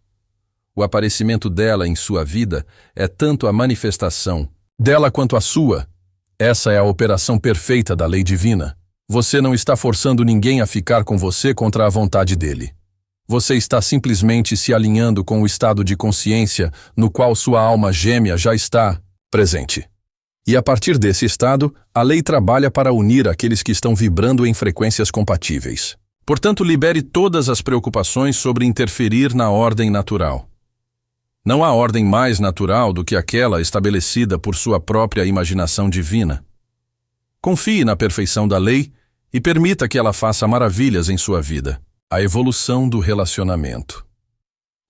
O aparecimento dela em sua vida é tanto a manifestação dela quanto a sua. Essa é a operação perfeita da lei divina. Você não está forçando ninguém a ficar com você contra a vontade dele. Você está simplesmente se alinhando com o estado de consciência no qual sua alma gêmea já está. presente. E a partir desse estado, a lei trabalha para unir aqueles que estão vibrando em frequências compatíveis. Portanto, libere todas as preocupações sobre interferir na ordem natural. Não há ordem mais natural do que aquela estabelecida por sua própria imaginação divina. Confie na perfeição da lei e permita que ela faça maravilhas em sua vida. A evolução do relacionamento.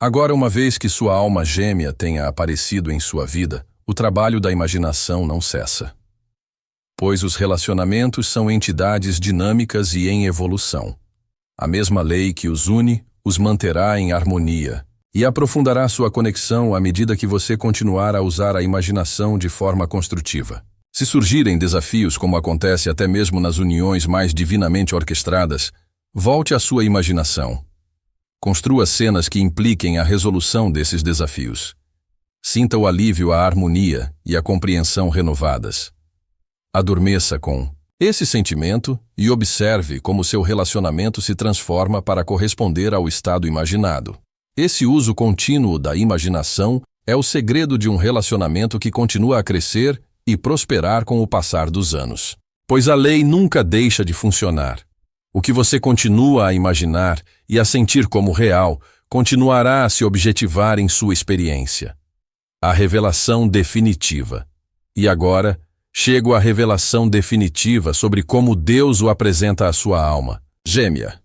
Agora, uma vez que sua alma gêmea tenha aparecido em sua vida, o trabalho da imaginação não cessa. Pois os relacionamentos são entidades dinâmicas e em evolução. A mesma lei que os une os manterá em harmonia e aprofundará sua conexão à medida que você continuar a usar a imaginação de forma construtiva. Se surgirem desafios, como acontece até mesmo nas uniões mais divinamente orquestradas, volte à sua imaginação. Construa cenas que impliquem a resolução desses desafios. Sinta o alívio, a harmonia e a compreensão renovadas. Adormeça com esse sentimento e observe como seu relacionamento se transforma para corresponder ao estado imaginado. Esse uso contínuo da imaginação é o segredo de um relacionamento que continua a crescer e prosperar com o passar dos anos. Pois a lei nunca deixa de funcionar. O que você continua a imaginar e a sentir como real continuará a se objetivar em sua experiência. A revelação definitiva. E agora, chego à revelação definitiva sobre como Deus o apresenta à sua alma gêmea.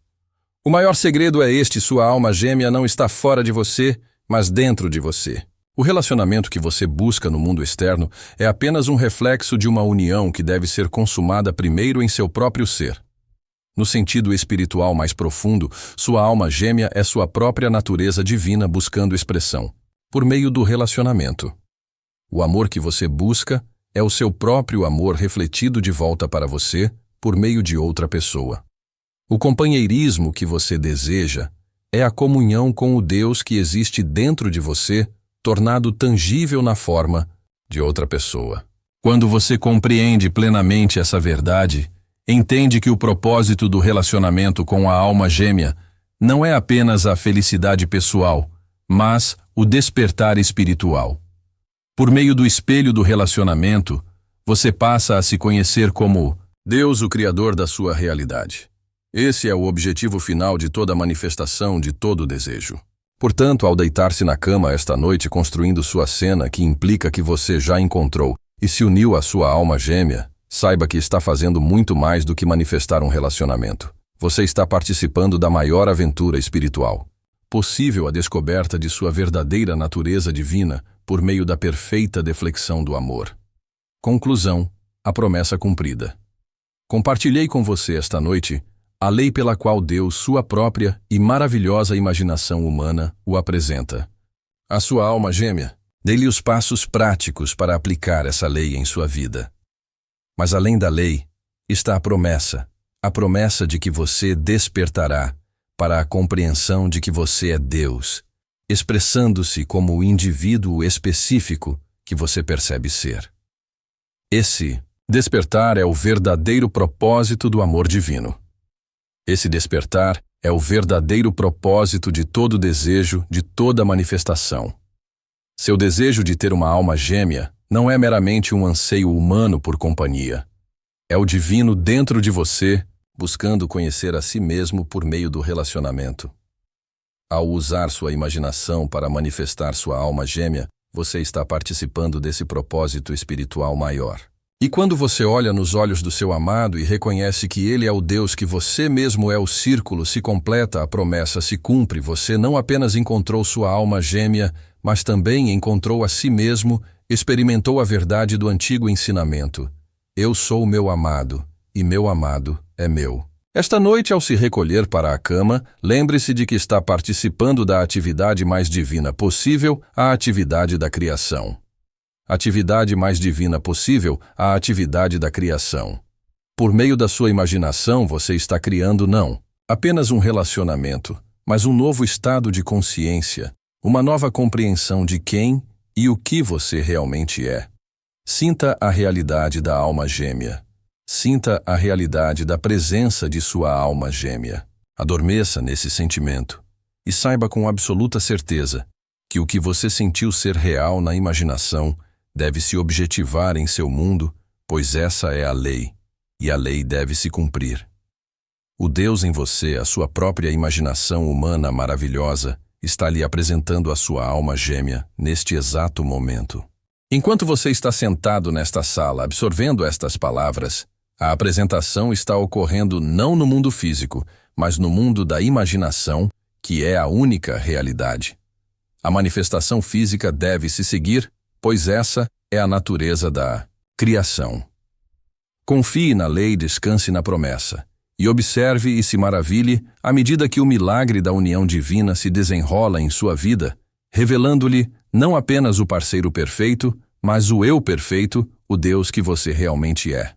O maior segredo é este: sua alma gêmea não está fora de você, mas dentro de você. O relacionamento que você busca no mundo externo é apenas um reflexo de uma união que deve ser consumada primeiro em seu próprio ser. No sentido espiritual mais profundo, sua alma gêmea é sua própria natureza divina buscando expressão, por meio do relacionamento. O amor que você busca é o seu próprio amor refletido de volta para você por meio de outra pessoa. O companheirismo que você deseja é a comunhão com o Deus que existe dentro de você, tornado tangível na forma de outra pessoa. Quando você compreende plenamente essa verdade, entende que o propósito do relacionamento com a alma gêmea não é apenas a felicidade pessoal, mas o despertar espiritual. Por meio do espelho do relacionamento, você passa a se conhecer como Deus, o Criador da sua realidade. Esse é o objetivo final de toda manifestação, de todo desejo. Portanto, ao deitar-se na cama esta noite construindo sua cena, que implica que você já encontrou e se uniu à sua alma gêmea, saiba que está fazendo muito mais do que manifestar um relacionamento. Você está participando da maior aventura espiritual possível, a descoberta de sua verdadeira natureza divina por meio da perfeita deflexão do amor. Conclusão: a promessa cumprida. Compartilhei com você esta noite a lei pela qual Deus, sua própria e maravilhosa imaginação humana, o apresenta. A sua alma gêmea, dê-lhe os passos práticos para aplicar essa lei em sua vida. Mas além da lei, está a promessa de que você despertará para a compreensão de que você é Deus, expressando-se como o indivíduo específico que você percebe ser. Esse despertar é o verdadeiro propósito do amor divino. Esse despertar é o verdadeiro propósito de todo desejo, de toda manifestação. Seu desejo de ter uma alma gêmea não é meramente um anseio humano por companhia. É o divino dentro de você, buscando conhecer a si mesmo por meio do relacionamento. Ao usar sua imaginação para manifestar sua alma gêmea, você está participando desse propósito espiritual maior. E quando você olha nos olhos do seu amado e reconhece que ele é o Deus, que você mesmo é o círculo, se completa, a promessa se cumpre, você não apenas encontrou sua alma gêmea, mas também encontrou a si mesmo, experimentou a verdade do antigo ensinamento. Eu sou meu amado, e meu amado é meu. Esta noite, ao se recolher para a cama, lembre-se de que está participando da atividade mais divina possível, a atividade da criação. Atividade mais divina possível, a atividade da criação. Por meio da sua imaginação, você está criando não apenas um relacionamento, mas um novo estado de consciência, uma nova compreensão de quem e o que você realmente é. Sinta a realidade da alma gêmea. Sinta a realidade da presença de sua alma gêmea. Adormeça nesse sentimento e saiba com absoluta certeza que o que você sentiu ser real na imaginação deve se objetivar em seu mundo, pois essa é a lei, e a lei deve se cumprir. O Deus em você, a sua própria imaginação humana maravilhosa, está lhe apresentando a sua alma gêmea neste exato momento. Enquanto você está sentado nesta sala absorvendo estas palavras, a apresentação está ocorrendo não no mundo físico, mas no mundo da imaginação, que é a única realidade. A manifestação física deve se seguir, pois essa é a natureza da criação. Confie na lei e descanse na promessa, e observe e se maravilhe à medida que o milagre da união divina se desenrola em sua vida, revelando-lhe não apenas o parceiro perfeito, mas o eu perfeito, o Deus que você realmente é.